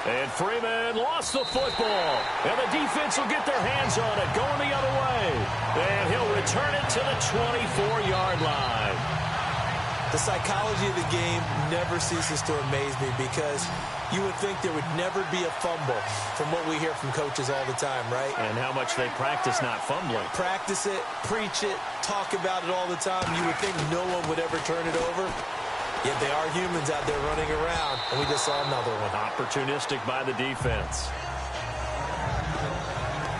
And Freeman lost the football. And the defense will get their hands on it, going the other way. And he'll return it to the 24-yard line. The psychology of the game never ceases to amaze me because you would think there would never be a fumble from what we hear from coaches all the time, right? And how much they practice not fumbling. Practice it, preach it, talk about it all the time. You would think no one would ever turn it over. Yet they are humans out there running around, and we just saw another one. Opportunistic by the defense.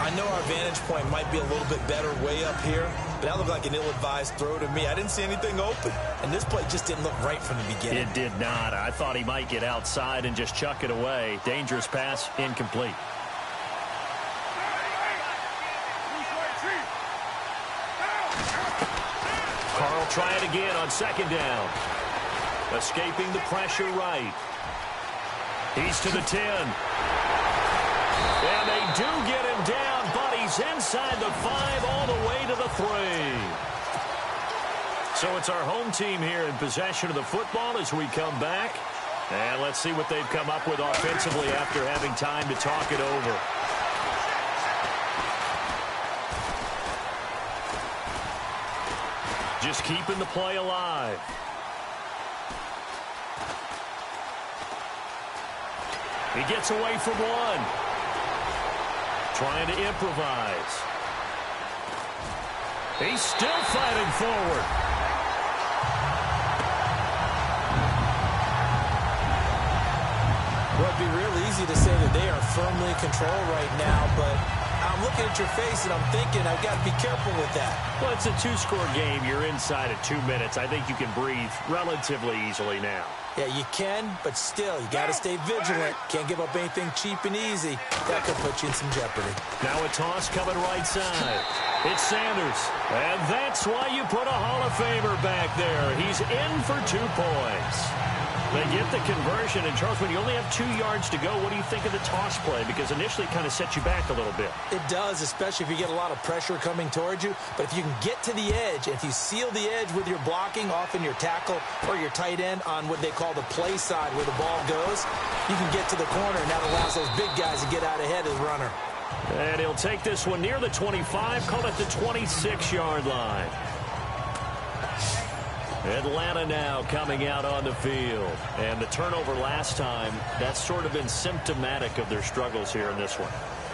I know our vantage point might be a little bit better way up here, but that looked like an ill-advised throw to me. I didn't see anything open, and this play just didn't look right from the beginning. It did not. I thought he might get outside and just chuck it away. Dangerous pass, incomplete. Carl try it again on second down. Escaping the pressure right. He's to the 10. And they do get him down, but he's inside the 5 all the way to the 3. So it's our home team here in possession of the football as we come back. And let's see what they've come up with offensively after having time to talk it over. Just keeping the play alive. He gets away from one. Trying to improvise. He's still fighting forward. Well, it'd be real easy to say that they are firmly in control right now, but I'm looking at your face and I'm thinking I've got to be careful with that. Well, it's a 2-score game. You're inside of 2 minutes. I think you can breathe relatively easily now. Yeah, you can, but still, you got to stay vigilant. Can't give up anything cheap and easy. That could put you in some jeopardy. Now a toss coming right side. It's Sanders. And that's why you put a Hall of Famer back there. He's in for 2 points. They get the conversion. And, Charles, when you only have 2 yards to go, what do you think of the toss play? Because initially it kind of sets you back a little bit. It does, especially if you get a lot of pressure coming towards you. But if you can get to the edge, if you seal the edge with your blocking, often your tackle or your tight end on what they call the play side where the ball goes, you can get to the corner, and that allows those big guys to get out ahead of the runner. And he'll take this one near the 25, call it the 26-yard line. Atlanta now coming out on the field. And the turnover last time, that's sort of been symptomatic of their struggles here in this one.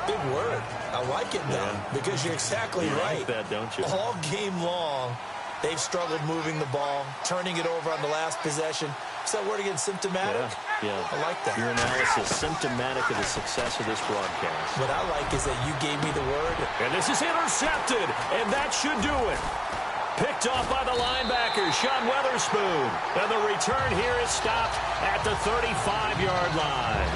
Big word. I like it, though, because you're exactly right. You like that, don't you? All game long, they've struggled moving the ball, turning it over on the last possession. Is that word again, symptomatic? Yeah. I like that. Your analysis, symptomatic of the success of this broadcast. What I like is that you gave me the word. And this is intercepted, and that should do it. Picked off by the linebacker, Sean Weatherspoon. And the return here is stopped at the 35-yard line.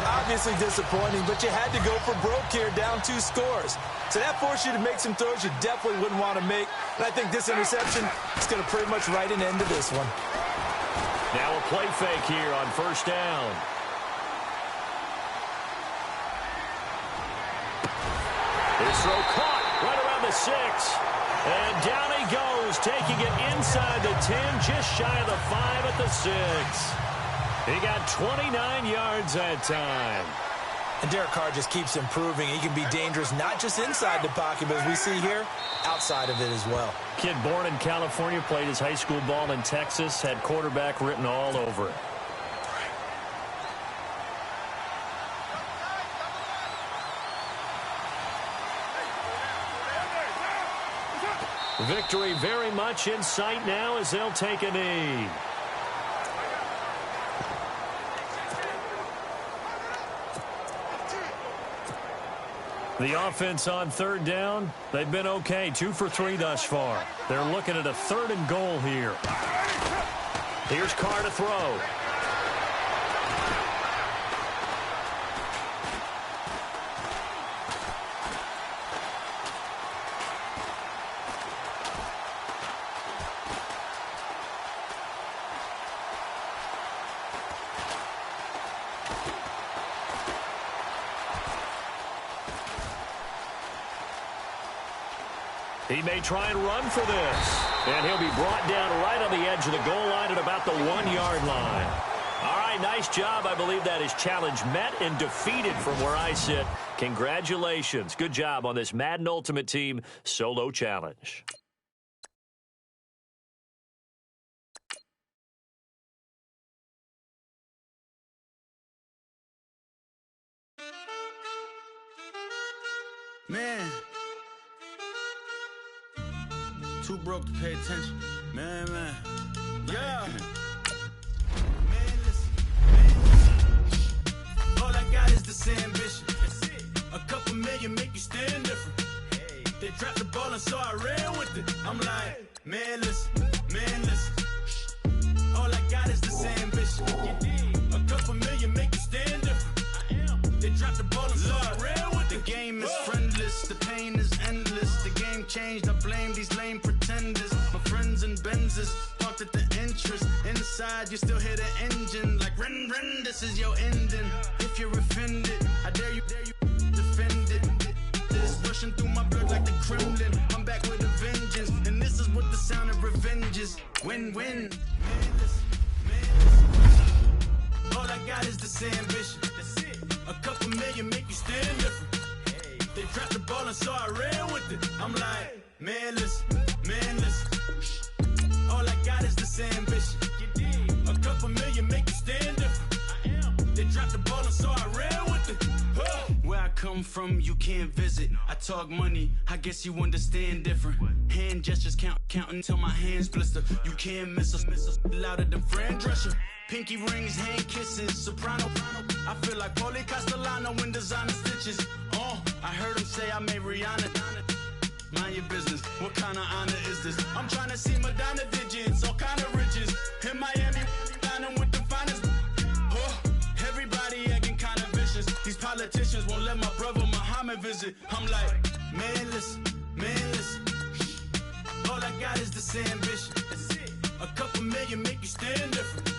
Obviously disappointing, but you had to go for broke here, down 2 scores. So that forced you to make some throws you definitely wouldn't want to make. And I think this interception is going to pretty much write an end to this one. Now a play fake here on first down. His throw caught right around the 6. And down he goes, taking it inside the 10, just shy of the 5 at the 6. He got 29 yards that time. And Derek Carr just keeps improving. He can be dangerous not just inside the pocket, but as we see here, outside of it as well. Kid born in California, played his high school ball in Texas, had quarterback written all over it. Victory very much in sight now as they'll take a knee. The offense on third down, they've been okay. 2 for 3 thus far. They're looking at a 3rd and goal here. Here's Carr to throw. He may try and run for this. And he'll be brought down right on the edge of the goal line at about the 1-yard line. All right, nice job. I believe that is challenge met and defeated from where I sit. Congratulations. Good job on this Madden Ultimate Team solo challenge. Man. Too broke to pay attention. Man. Yeah. Man, listen. All I got is this ambition. A couple million make you stand different. They dropped the ball and so I ran with it. I'm like, man, listen. All I got is this ambition. A couple million make you stand different. They dropped the ball and so I ran with it. The game is friendless. The pain is endless. The game changed. I blame these lame pretenders. My friends and Benzes talked at the entrance. Inside, you still hear the engine. Like, ren, this is your ending. If you're offended, I dare you defend it. This rushing through my blood like the Kremlin. I'm back with a vengeance. And this is what the sound of revenge is. Win-win. Man, listen. All I got is this ambition. A couple million make you stand different. They dropped the ball and so I ran with it. I'm like, man, listen. All I got is this ambition. A couple million make you stand different. They dropped the ball and so I ran with it. Where I come from, you can't visit. I talk money, I guess you understand different. Hand gestures count until my hands blister. You can't miss us louder than Fran Drescher. Pinky rings, hand kisses, soprano. I feel like Paulie Castellano in designer stitches. I heard him say I made Rihanna. Mind your business, what kind of honor is this? I'm trying to see Madonna digits, all kind of riches. In Miami, dining with the finest. Everybody acting kind of vicious. These politicians won't let my brother Muhammad visit. I'm like, man, listen. All I got is this ambition. A couple million make you stand different.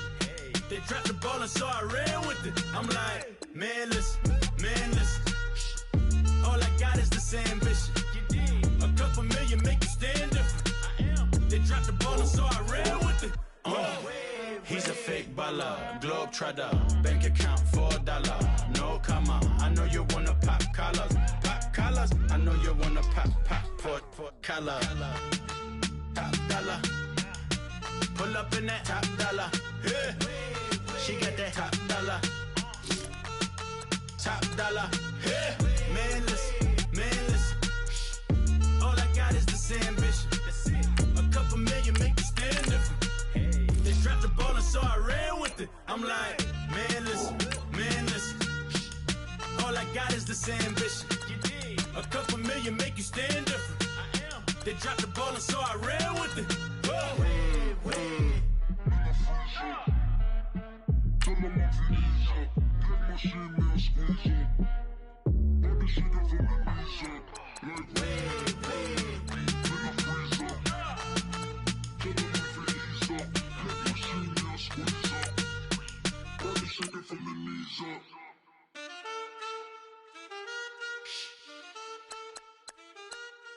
They dropped the ball and so I ran with it. I'm like, man, listen. All I got is this ambition. A couple million make you stand different. They dropped the ball and so I ran with it. He's a fake baller, globe trotter, bank account $4. No comma, I know you wanna pop collars. I know you wanna pop collar. Top dollar, pull up in that top dollar. Yeah. She got that top dollar. Yeah. Man, listen. All I got is this ambition. A couple million make you stand different. They dropped the ball and so I ran with it. I'm like, man, listen. All I got is this ambition. A couple million make you stand different. They dropped the ball and so I ran with it.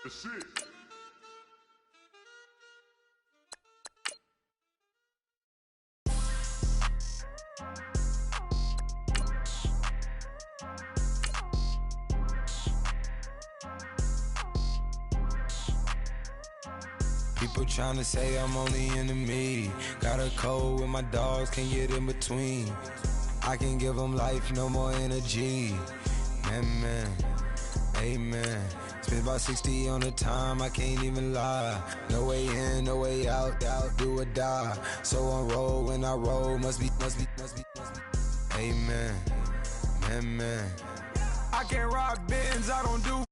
That's it. People trying to say I'm only enemy. Got a code with my dogs, can't get in between. I can give them life, no more energy. Man, amen. Spent about 60 on the time, I can't even lie. No way in, no way out, do or die. So on roll, when I roll, must be. Amen, man. I can't rock Benz, I don't do.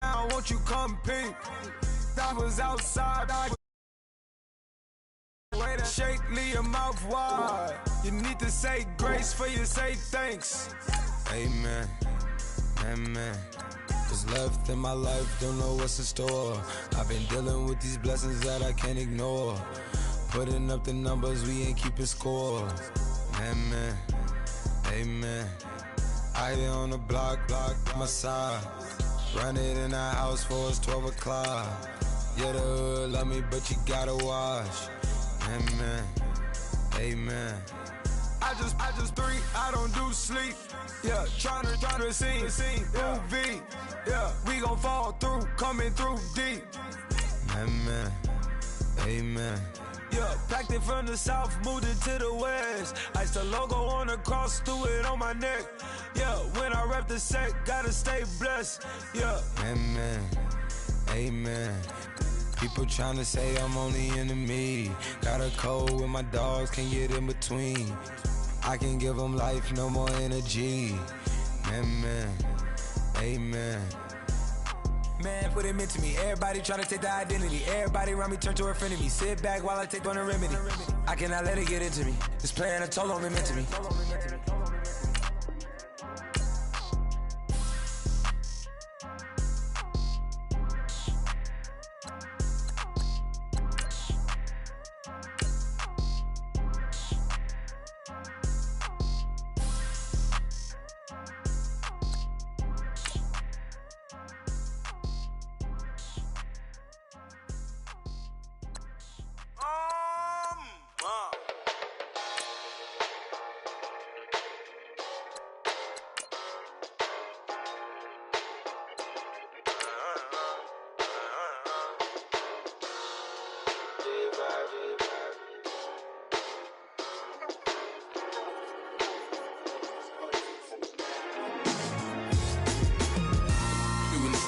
Now won't you come pink? I was outside, way to shake, leave your mouth wide. You need to say grace for you say thanks. Amen, amen. What's left in my life, don't know what's in store. I've been dealing with these blessings that I can't ignore. Putting up the numbers, we ain't keeping score. Amen, amen. I here on the block, my side. Run it in our house for us 12 o'clock. Yeah, the hood love me, but you gotta watch. Amen, amen. I just three, I don't do sleep. Yeah, tryna see, UV. Yeah, we gon' fall through, coming through deep. Amen, amen. Yeah, packed it from the south, moved it to the west. Iced the logo on the cross, threw it on my neck. Yeah, when I rep the set, gotta stay blessed. Yeah. Amen, amen. People trying to say I'm only enemy. Got a code with my dogs, can't get in between. I can give them life, no more energy. Amen, amen. Man, what it meant to me. Everybody try to take the identity. Everybody around me turn to a friend of me. Sit back while I take on a remedy. I cannot let it get into me. This playing a toll on me, meant to me.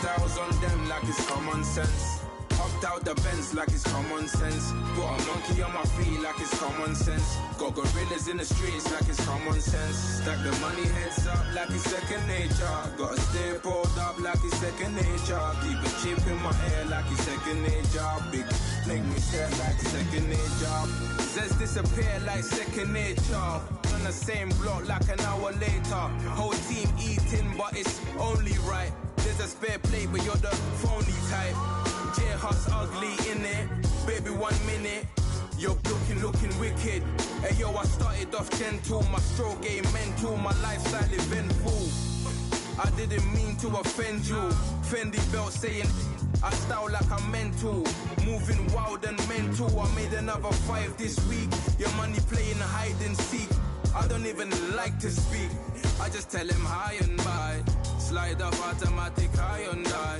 Styles on them like it's common sense. Hopped out the Benz like it's common sense. Got a monkey on my feet like it's common sense. Got gorillas in the streets like it's common sense. Stack the money heads up like it's second nature. Gotta stay pulled up like it's second nature. Keep a chip in my hair like it's second nature. Big make me stare like second nature. Says disappear like second nature. On the same block like an hour later. Whole team eating but it's only right. There's a spare plate, but you're the phony type. J-Hut's ugly, innit? Baby, 1 minute. You're looking wicked. Hey, yo, I started off gentle. My stroke game mental. My lifestyle eventful. I didn't mean to offend you. Fendi belt saying I style like I'm mental. Moving wild and mental. I made another 5 this week. Your money playing hide and seek. I don't even like to speak. I just tell him hi and bye. Slide off automatic, high and die.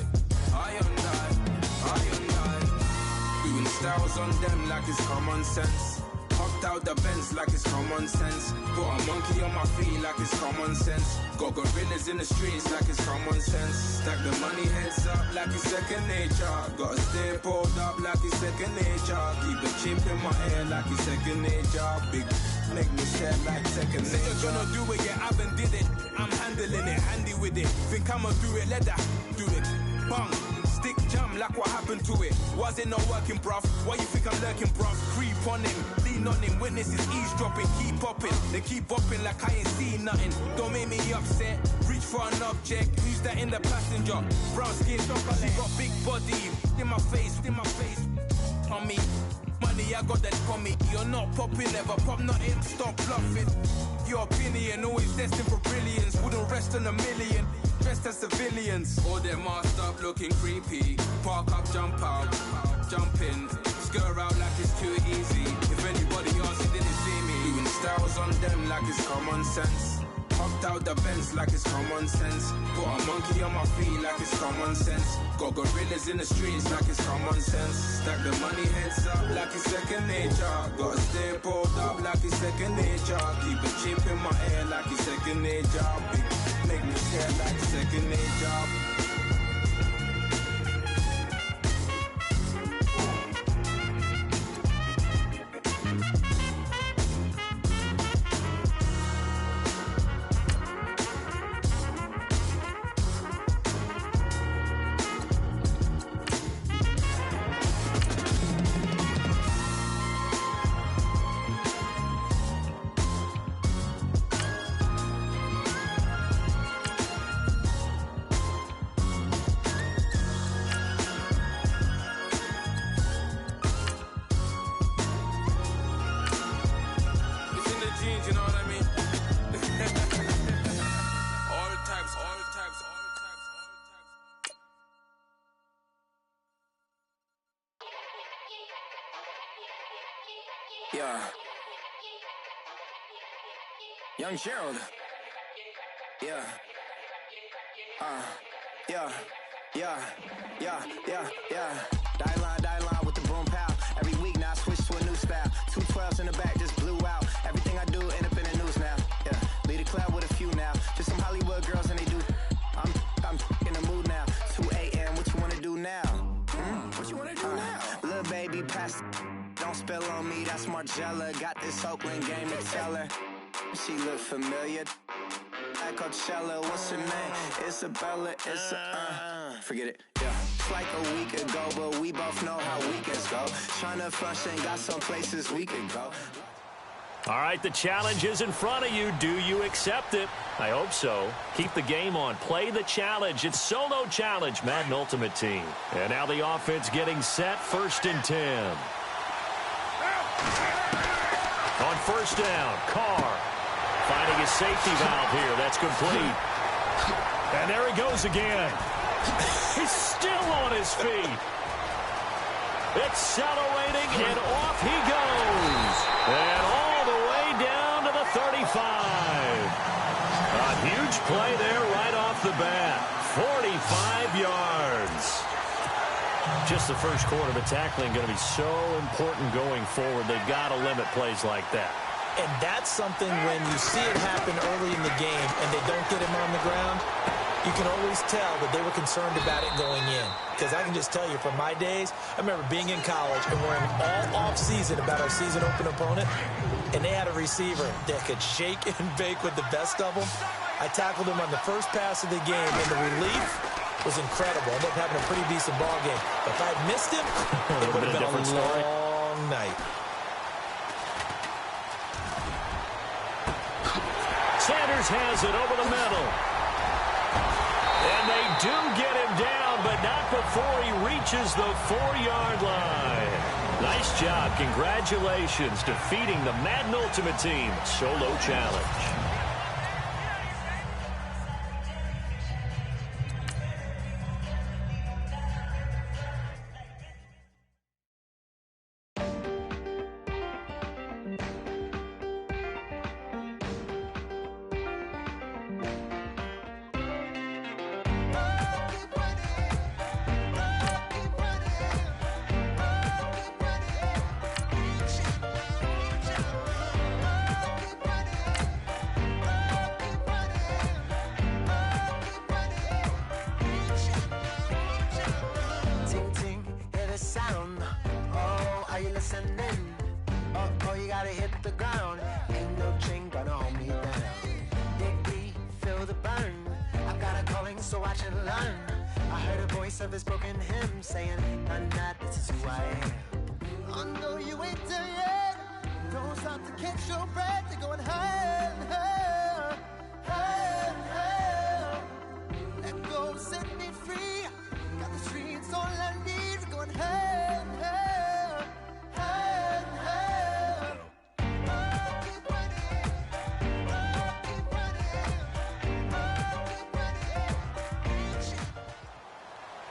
Doing styles on them like it's common sense. Hopped out the Benz like it's common sense. Got a monkey on my feet like it's common sense. Got gorillas in the streets like it's common sense. Stack the money heads up like it's second nature. Gotta stay pulled up like it's second nature. Keep the chip in my hair like it's second nature. Big make me stare like second nature. You're gonna do it, yeah, I haven't did it. I'm handling it, handy with it. Think I'ma do it, let that do it. Bang, stick jam like what happened to it. Was it not working, bruv? Why you think I'm lurking, bruv? Creep on him, lean on him. Witnesses eavesdropping, keep popping. They keep bopping like I ain't seen nothing. Don't make me upset. Reach for an object. Who's that in the passenger? Brown skin, she got big body. In my face, on me. Money, I got that for me. You're not popping, never pop nothing. Stop bluffing. Your opinion always destined for brilliance. Wouldn't rest on a million. Dressed as civilians. All them masked up looking creepy. Park up, jump out, jump in. Skirt out like it's too easy. If anybody else, it didn't see me. Doing styles on them like it's common sense. Hopped out the Benz like it's common sense. Put a monkey on my feet like it's common sense. Got gorillas in the streets like it's common sense. Stack the money heads up like it's second nature. Gotta stay pulled up like it's second nature. Keep it cheap in my air like it's second nature. Make me tear like second nature. Yeah. Young Gerald. Yeah. Yeah. Die line with the boom pow. Every week now I switch to a new style. 212s in the back just blew out. Everything I do end up in the news now. Yeah. Lead a club with a few now. Just some Hollywood girls and they do. I'm in the mood now. 2 a.m. What you wanna do now? What you wanna do now? Little baby pass. Don't spill on me, that's Margella. Got this Oakland game to tell her. She look familiar. Like Coachella, what's her name? Isabella, forget it, yeah. It's like a week ago, but we both know how weekends go. Tryna function, got some places we could go. All right, the challenge is in front of you. Do you accept it? I hope so. Keep the game on. Play the challenge. It's Solo Challenge, Madden Ultimate Team. And now the offense getting set, 1st and 10. On 1st down, Carr finding his safety valve here. That's complete. And there he goes again. He's still on his feet. Accelerating, and off he goes. And all the way down to the 35. A huge play there right off the bat. 45 yards. Just the first quarter, the tackling going to be so important going forward. They've got to limit plays like that. And that's something when you see it happen early in the game and they don't get him on the ground, you can always tell that they were concerned about it going in. Because I can just tell you from my days, I remember being in college and worrying all off-season about our season-open opponent, and they had a receiver that could shake and bake with the best of them. I tackled him on the first pass of the game, and the relief was incredible. I ended up having a pretty decent ball game. But if I had missed him, it would have been a long night. Sanders has it over the middle. And they do get him down, but not before he reaches the 4-yard line. Nice job. Congratulations, defeating the Madden Ultimate Team Solo Challenge.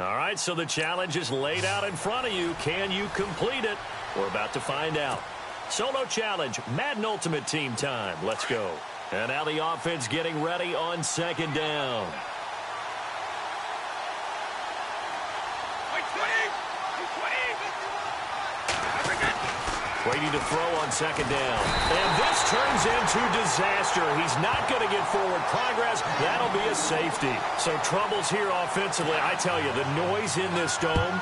All right, so the challenge is laid out in front of you. Can you complete it? We're about to find out. Solo Challenge, Madden Ultimate Team time. Let's go. And now the offense getting ready on second down. Waiting to throw on second down. And this turns into disaster. He's not going to get forward progress. That'll be a safety. So troubles here offensively. I tell you, the noise in this dome.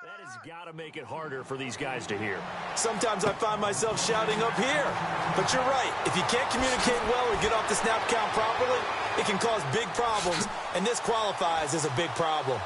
That has got to make it harder for these guys to hear. Sometimes I find myself shouting up here. But you're right. If you can't communicate well or get off the snap count properly, it can cause big problems. And this qualifies as a big problem.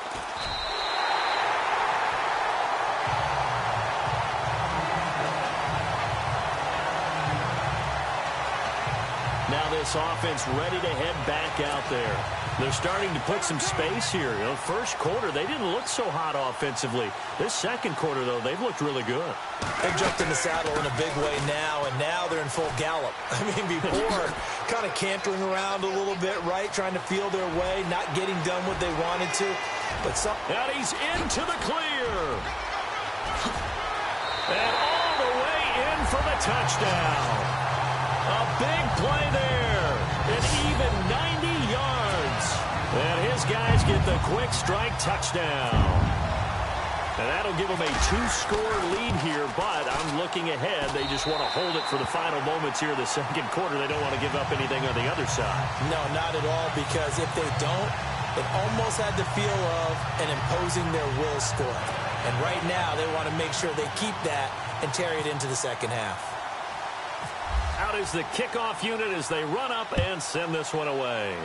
Now this offense ready to head back out there. They're starting to put some space here. You know, first quarter, they didn't look so hot offensively. This second quarter, though, they've looked really good. They've jumped in the saddle in a big way now, and now they're in full gallop. I mean, before, kind of cantering around a little bit, right, trying to feel their way, not getting done what they wanted to. But and he's into the clear. And all the way in for the touchdown. A big play there. An even 90 yards. And his guys get the quick strike touchdown. And that'll give them a 2-score lead here, but I'm looking ahead. They just want to hold it for the final moments here of the second quarter. They don't want to give up anything on the other side. No, not at all, because if they don't, it almost had the feel of an imposing their will score. And right now, they want to make sure they keep that and carry it into the second half. Out is the kickoff unit as they run up and send this one away.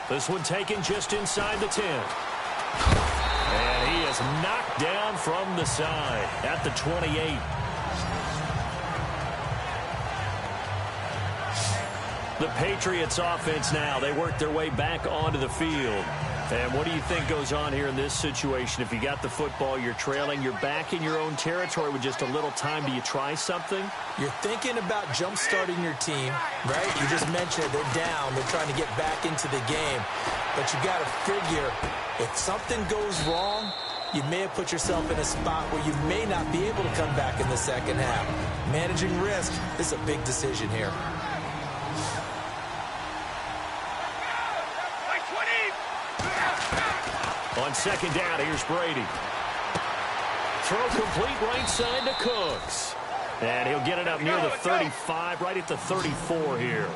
This one taken just inside the 10. And he is knocked down from the side at the 28. The Patriots offense now. They work their way back onto the field. And what do you think goes on here in this situation? If you got the football, you're trailing, you're back in your own territory with just a little time. Do you try something? You're thinking about jump-starting your team, right? You just mentioned it. They're down. They're trying to get back into the game. But you got to figure, if something goes wrong, you may have put yourself in a spot where you may not be able to come back in the second half. Managing risk is a big decision here. On second down, here's Brady. Throw complete right side to Cooks. And he'll get it up near the 35, right at the 34 here.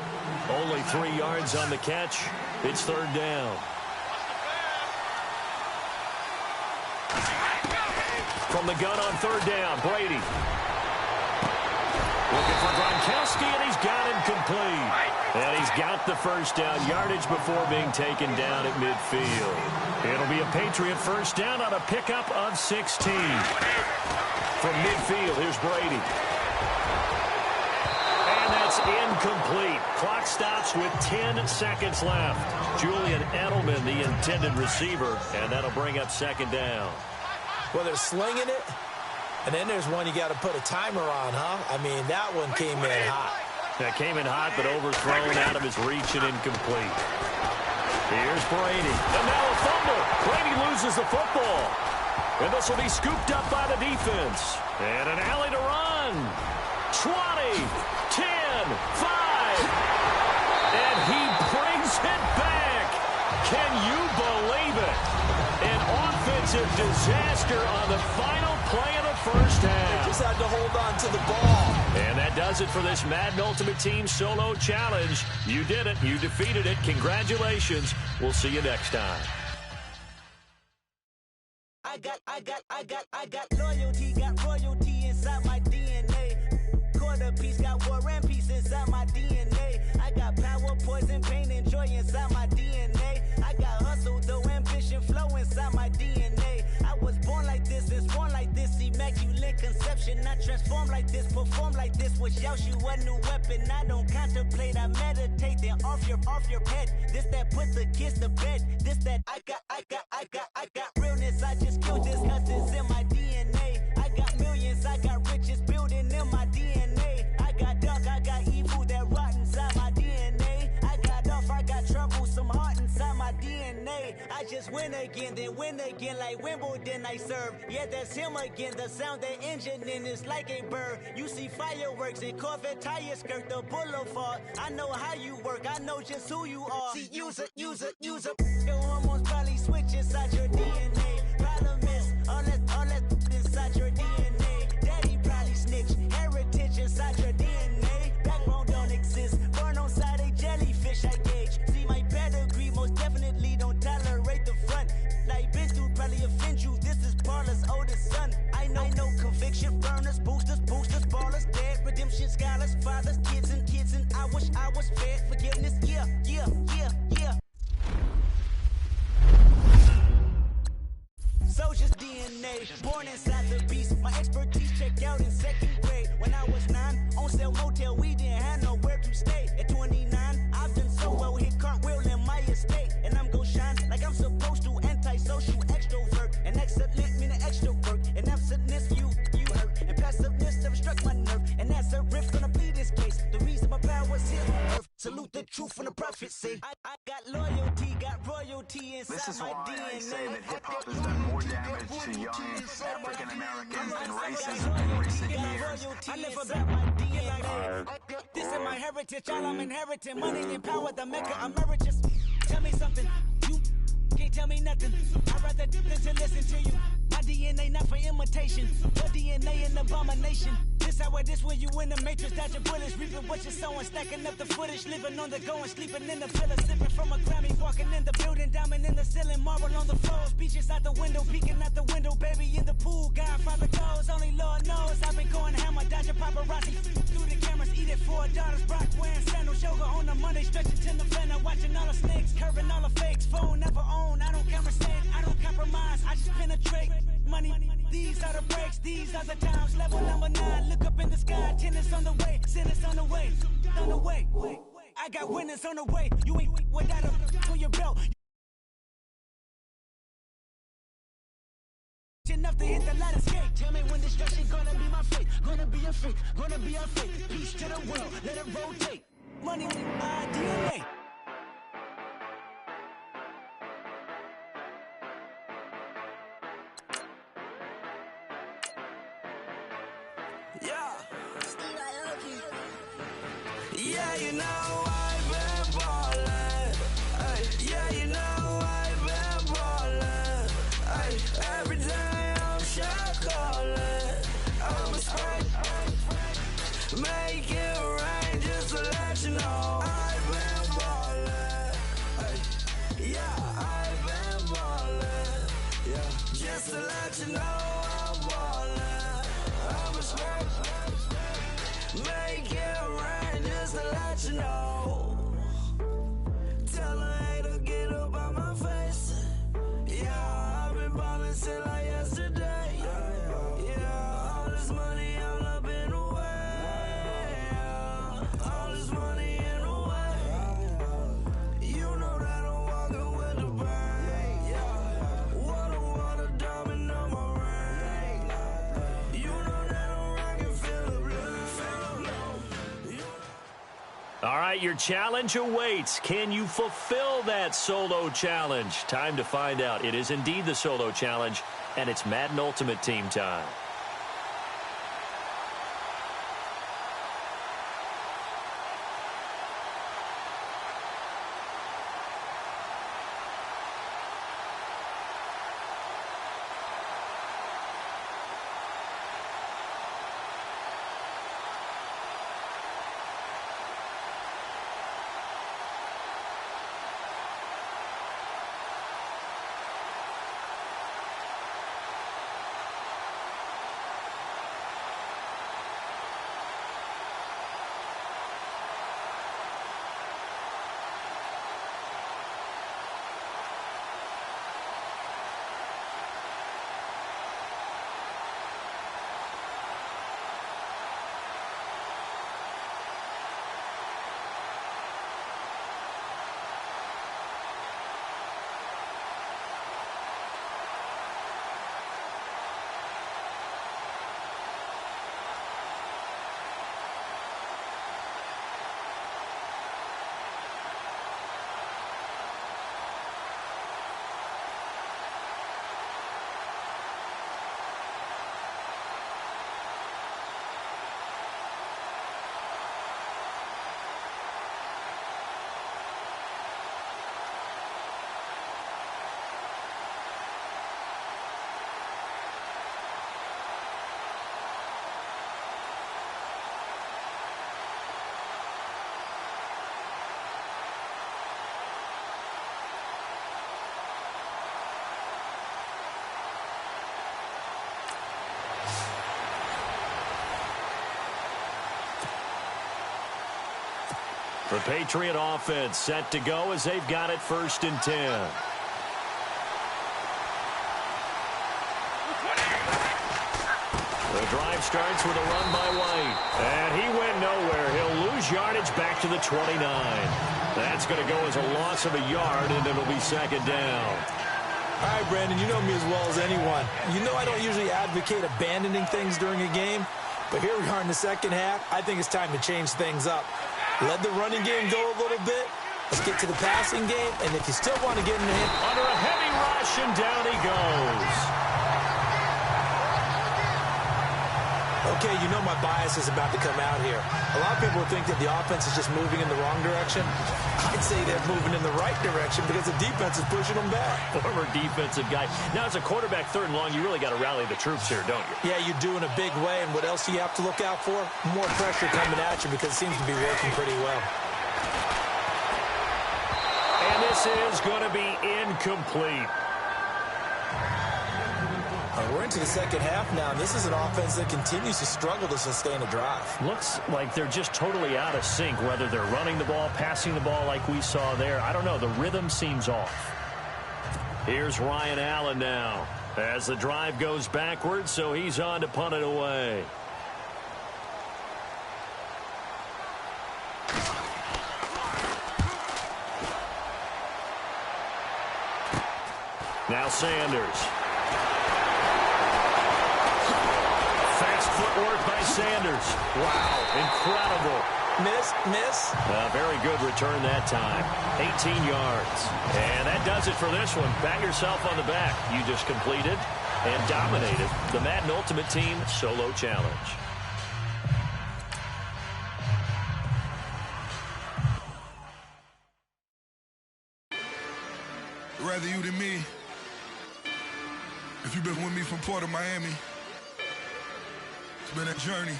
Only 3 yards on the catch. It's third down. From the gun on third down, Brady. Looking for Gronkowski, and he's got him complete. And he's got the first down yardage before being taken down at midfield. It'll be a Patriot first down on a pickup of 16. From midfield, here's Brady. And that's incomplete. Clock stops with 10 seconds left. Julian Edelman, the intended receiver, and that'll bring up second down. Well, they're slinging it. And then there's one you got to put a timer on, huh? I mean, that one came in hot. That came in hot, but overthrown out of his reach and incomplete. Here's Brady. And now a fumble. Brady loses the football. And this will be scooped up by the defense. And an alley to run. 20, 10, 5. And he brings it back. Can you believe it? An offensive disaster on the final play of the first half. They just had to hold on to the ball. And that does it for this Madden Ultimate Team Solo Challenge. You did it. You defeated it. Congratulations. We'll see you next time. I got royalty inside my DNA. Quarter piece got war and peace inside my DNA. I got power, poison, pain, and joy inside my DNA. I got hustle, though, ambition, flow inside my DNA. I was born like this, born like this, immaculate conception. I transform like this, perform like this, which yells you a new weapon. I don't contemplate, I meditate, then off your head. This that put the kids to bed. This that I got realness. I just killed this cause it's in my DNA. I got millions, I got riches building in my DNA. I got dark, I got just win again, then win again like Wimbledon I serve. Yeah, that's him again. The sound that engine in is like a bird. You see fireworks and Corvette tires skirt the boulevard. I know how you work. I know just who you are. See, use it. Your hormones probably switch inside your DNA. Problem is, all that inside your DNA. Daddy probably snitch. Heritage inside your DNA. Backbone don't exist. Born on side a jellyfish I gauge. See my pedigree most definitely don't tolerate the front. Like been through probably offend you. This is Parler's oldest son. I know conviction burners, boosters, ballers, dead, redemption scholars, fathers, kids and I wish I was fed forgiveness. Yeah. Soldier's DNA, born inside the beast. My expertise checked out in 2nd grade. When I was 9, on sale motel, we didn't have nowhere to stay. At 29, I've done so well, hit cartwheel in my estate. And I'm gon' shine like I'm supposed to, antisocial extrovert. And excellent meaning extra work. And absentness, you hurt. And passiveness never struck my nerve. And that's a riff gonna be this case. The reason my power's here on earth. Salute the truth from the prophecy. I got loyalty, got royalty inside This is my why DNA. I say that hip-hop has done more damage to young African Americans than racism in recent years. I never back my DNA. This is my heritage, all I'm inheriting. Money and power, the maker emeritus. Tell me something, you can't tell me nothing. I'd rather than to listen to you. My DNA not for imitation. Your DNA an abomination. This how it is when you in the matrix, dodging bullets, reaping what you're sowing, stacking up the footage, living on the go and sleeping in the villa, sipping from a Grammy, walking in the building, diamond in the ceiling, marble on the floors, beaches out the window, peeking out the window, baby in the pool, Godfather goes, only Lord knows, I've been going hammer, dodging paparazzi, through the cameras, eating 4 daughters, Brock wearing sandals, yoga on the Monday, stretching to the fender, watching all the snakes, curving all the fakes, phone never own, I don't conversate, I don't compromise, I just penetrate, money, these are the breaks, these are the times, level number 9, look up in the sky, tennis on the way, sentence on the way, I got winners on the way, you ain't without a on your belt. Enough to hit the ladder skate. Tell me when destruction gonna be my fate. Gonna be a fate, gonna be a fate. Peace to the world, let it rotate. Money with my DNA. Yeah, you know I've been ballin'. Ay, yeah, you know I've been ballin'. Ay, every day I'm shot callin'. I'm a spray, make it rain just to let you know I've been ballin'. Ay, yeah, I've been ballin'. Yeah, just to let you know I'm ballin'. I'm a spray, make it rain just to let you know. Tell a hater get up on my face. Yeah, I've been ballin' since like yesterday. Yeah, all this money all up in the way. All this money in the way. You know that I'm walking with the bank. Yeah, water, diamond on my ring. You know that I'm rockin', feel the blue. All right, your challenge awaits. Can you fulfill that solo challenge? Time to find out. It is indeed the solo challenge, and it's Madden Ultimate Team time. The Patriot offense set to go as they've got it 1st and 10. The drive starts with a run by White. And he went nowhere. He'll lose yardage back to the 29. That's going to go as a loss of a yard, and it'll be 2nd down. All right, Brandon, you know me as well as anyone. You know I don't usually advocate abandoning things during a game, but here we are in the 2nd half. I think it's time to change things up. Let the running game go a little bit. Let's get to the passing game, and if you still want to get in the hit. Under a heavy rush, and down he goes. Okay, you know my bias is about to come out here. A lot of people think that the offense is just moving in the wrong direction. I'd say they're moving in the right direction because the defense is pushing them back. Former defensive guy. Now, as a quarterback 3rd and long, you really got to rally the troops here, don't you? Yeah, you do in a big way. And what else do you have to look out for? More pressure coming at you because it seems to be working pretty well. And this is going to be incomplete. We're into the 2nd half now. This is an offense that continues to struggle to sustain a drive. Looks like they're just totally out of sync, whether they're running the ball, passing the ball like we saw there. I don't know. The rhythm seems off. Here's Ryan Allen now as the drive goes backwards, so he's on to punt it away. Now Sanders. Fast footwork by Sanders. Wow, incredible. Miss. Very good return that time. 18 yards. And that does it for this one. Pat yourself on the back. You just completed and dominated the Madden Ultimate Team Solo Challenge. Rather you than me. If you've been with me from Port of Miami, it's been a journey.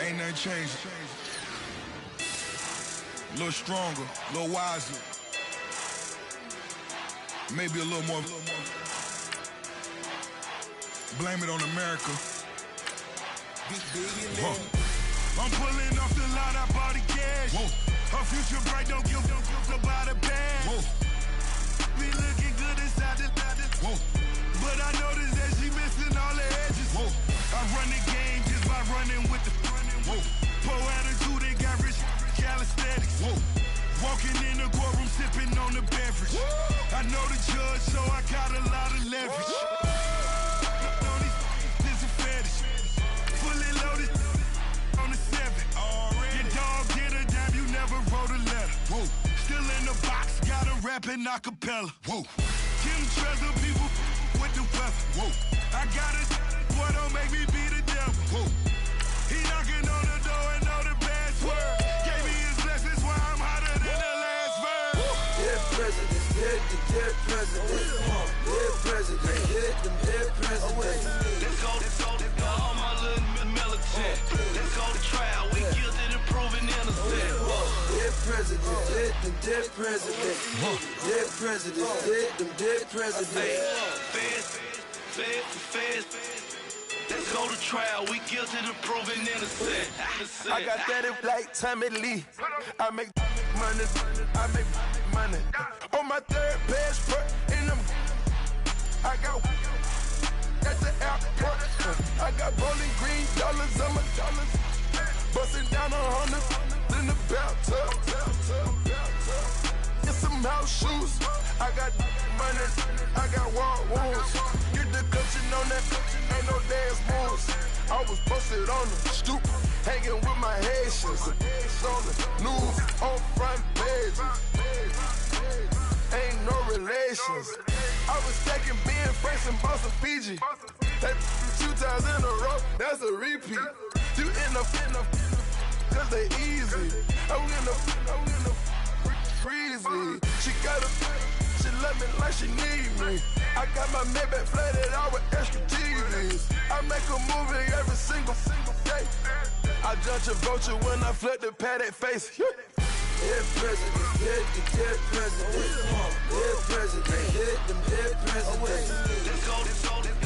Ain't nothing changed. A little stronger, a little wiser. Maybe a little more. Blame it on America. I'm pulling off the lot, I bought the cash. Her future bright, don't give about a bag. Be looking good inside the but I noticed that she missing all the edges. I run the game just by running with the poor attitude, they got rich calisthenics. Walking in the courtroom, sipping on the beverage. I know the judge, so I got a lot of leverage. This is a fetish. Fully loaded on the 7. Your dog did a damn, you never wrote a letter. Still in the box, got a rapping acapella. Kim Trezor, people with the weapon. I got it, boy, don't make me be the devil. He knocking on the door and know the password. Gave me his blessings while I'm hotter than the last verse. Dead presidents, dead presidents. Dead presidents, dead presidents. Let's go, all my little militant. Let's go to trial, we guilty to proving innocent. Dead presidents, dead presidents. Dead presidents, dead presidents. Feds. Let's go to trial, we guilty to proving innocent. I got that like Tommy Lee. I make money. On my 3rd passport, and I got at the airport. I got Bowling Green dollars on my dollars. Busting down 100 in the bathtub. Get some house shoes. I got money. I got war wounds. Get the clutching on that. Ain't no dance moves. I was posted on the stoop, hanging with my Haitians. On the news, on front pages. Ain't no relations. I was stacking being Franks and Boston, Fiji. That 2 times in a row, that's a repeat. You end up, cause they easy. I'm in the freezy. She love me like she need me. I got my Maybach flooded out with extra TVs. I make a movie every single day. I judge a vulture when I flood the Paddock face. Dead presidents, dead presidents. Dead presidents, dead presidents. Let's go,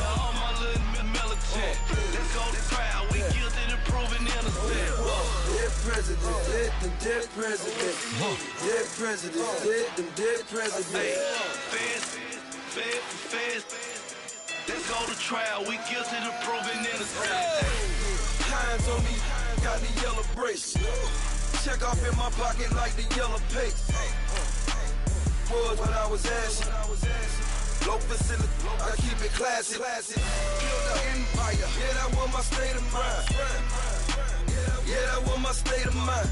all my little militant. Let's go to trial, we guilty to proving innocent. Dead presidents, let them dead presidents. Dead presidents, let them dead presidents. Feds. Let's go to trial. We guilty to proving innocent. Hands on me, got the yellow brace. Check off in my pocket like the yellow paste. Was when I was asking. Low facility, I keep it classy. Build an empire, yeah, that was my state of mind. Yeah, that was my state of mind.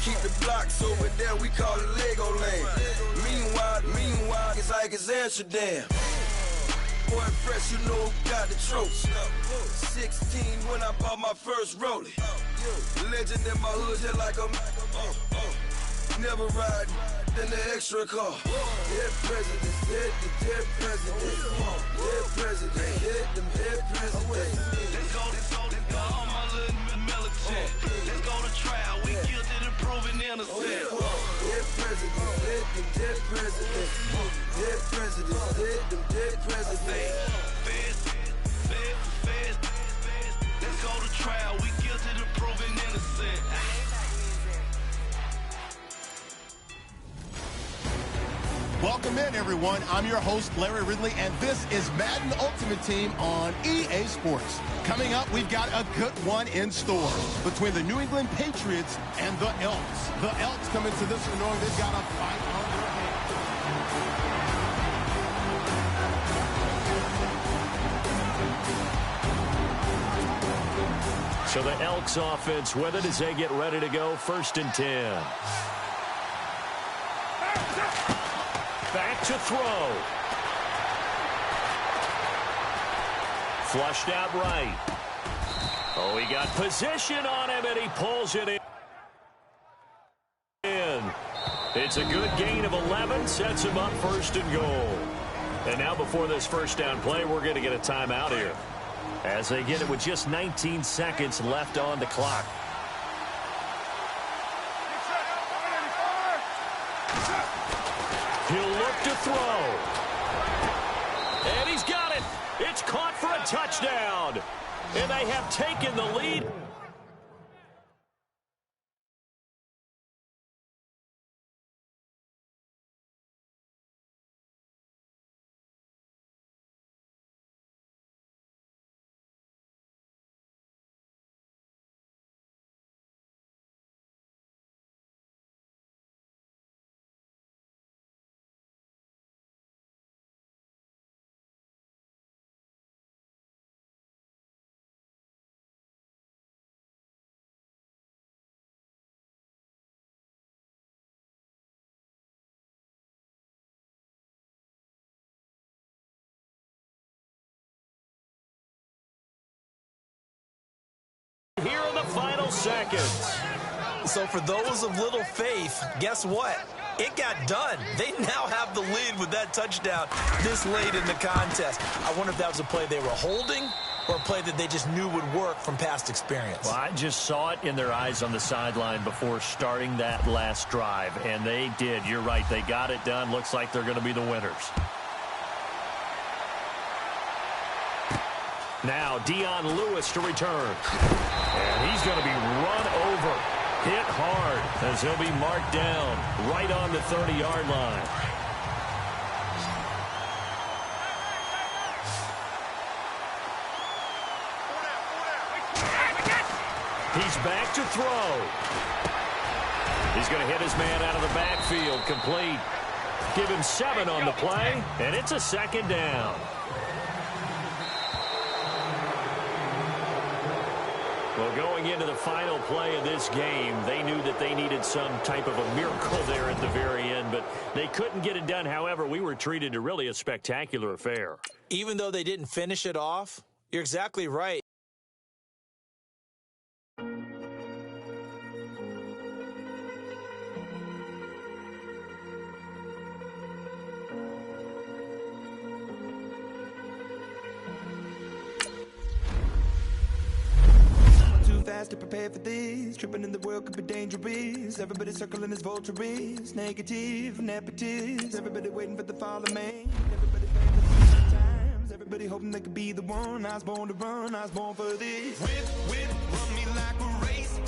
Keep the blocks over there, we call it Lego land. Meanwhile, it's like it's Amsterdam. Boy, fresh, you know who got the tropes. 16 when I bought my first rollie. Legend in my hood, just like a never ride in the extra car. Dead presidents, dead presidents. Dead presidents, dead presidents. Let's go, all my little militant. Let's go to trial, we guilty to proving innocent. Dead presidents, dead presidents. Dead presidents, dead presidents. Feds. Let's go to trial, we guilty to proving innocent. Welcome in, everyone. I'm your host, Larry Ridley, and this is Madden Ultimate Team on EA Sports. Coming up, we've got a good one in store between the New England Patriots and the Elks. The Elks come into this one knowing they've got a fight on their hands. So the Elks offense with it as they get ready to go. 1st and 10. Back to throw. Flushed out right. Oh, he got position on him, and he pulls it in. It's a good gain of 11. Sets him up 1st and goal. And now before this first down play, we're going to get a timeout here, as they get it with just 19 seconds left on the clock. He'll look to throw. And he's got it. It's caught for a touchdown. And they have taken the lead. Here in the final seconds. So for those of little faith, guess what? It got done. They now have the lead with that touchdown this late in the contest. I wonder if that was a play they were holding or a play that they just knew would work from past experience. Well, I just saw it in their eyes on the sideline before starting that last drive, and they did. You're right. They got it done. Looks like they're going to be the winners. Now, Dion Lewis to return. And he's going to be run over. Hit hard as he'll be marked down right on the 30-yard line. He's back to throw. He's going to hit his man out of the backfield. Complete. Give him 7 on the play, and it's a 2nd down. Well, going into the final play of this game, they knew that they needed some type of a miracle there at the very end, but they couldn't get it done. However, we were treated to really a spectacular affair. Even though they didn't finish it off, you're exactly right. To prepare for this, tripping in the world could be dangerous. Everybody circling as vultures, negative, nepotist. Everybody waiting for the fall of man. Everybody playing for the times. Everybody hoping they could be the one. I was born to run, I was born for this. Whip, run me like a race.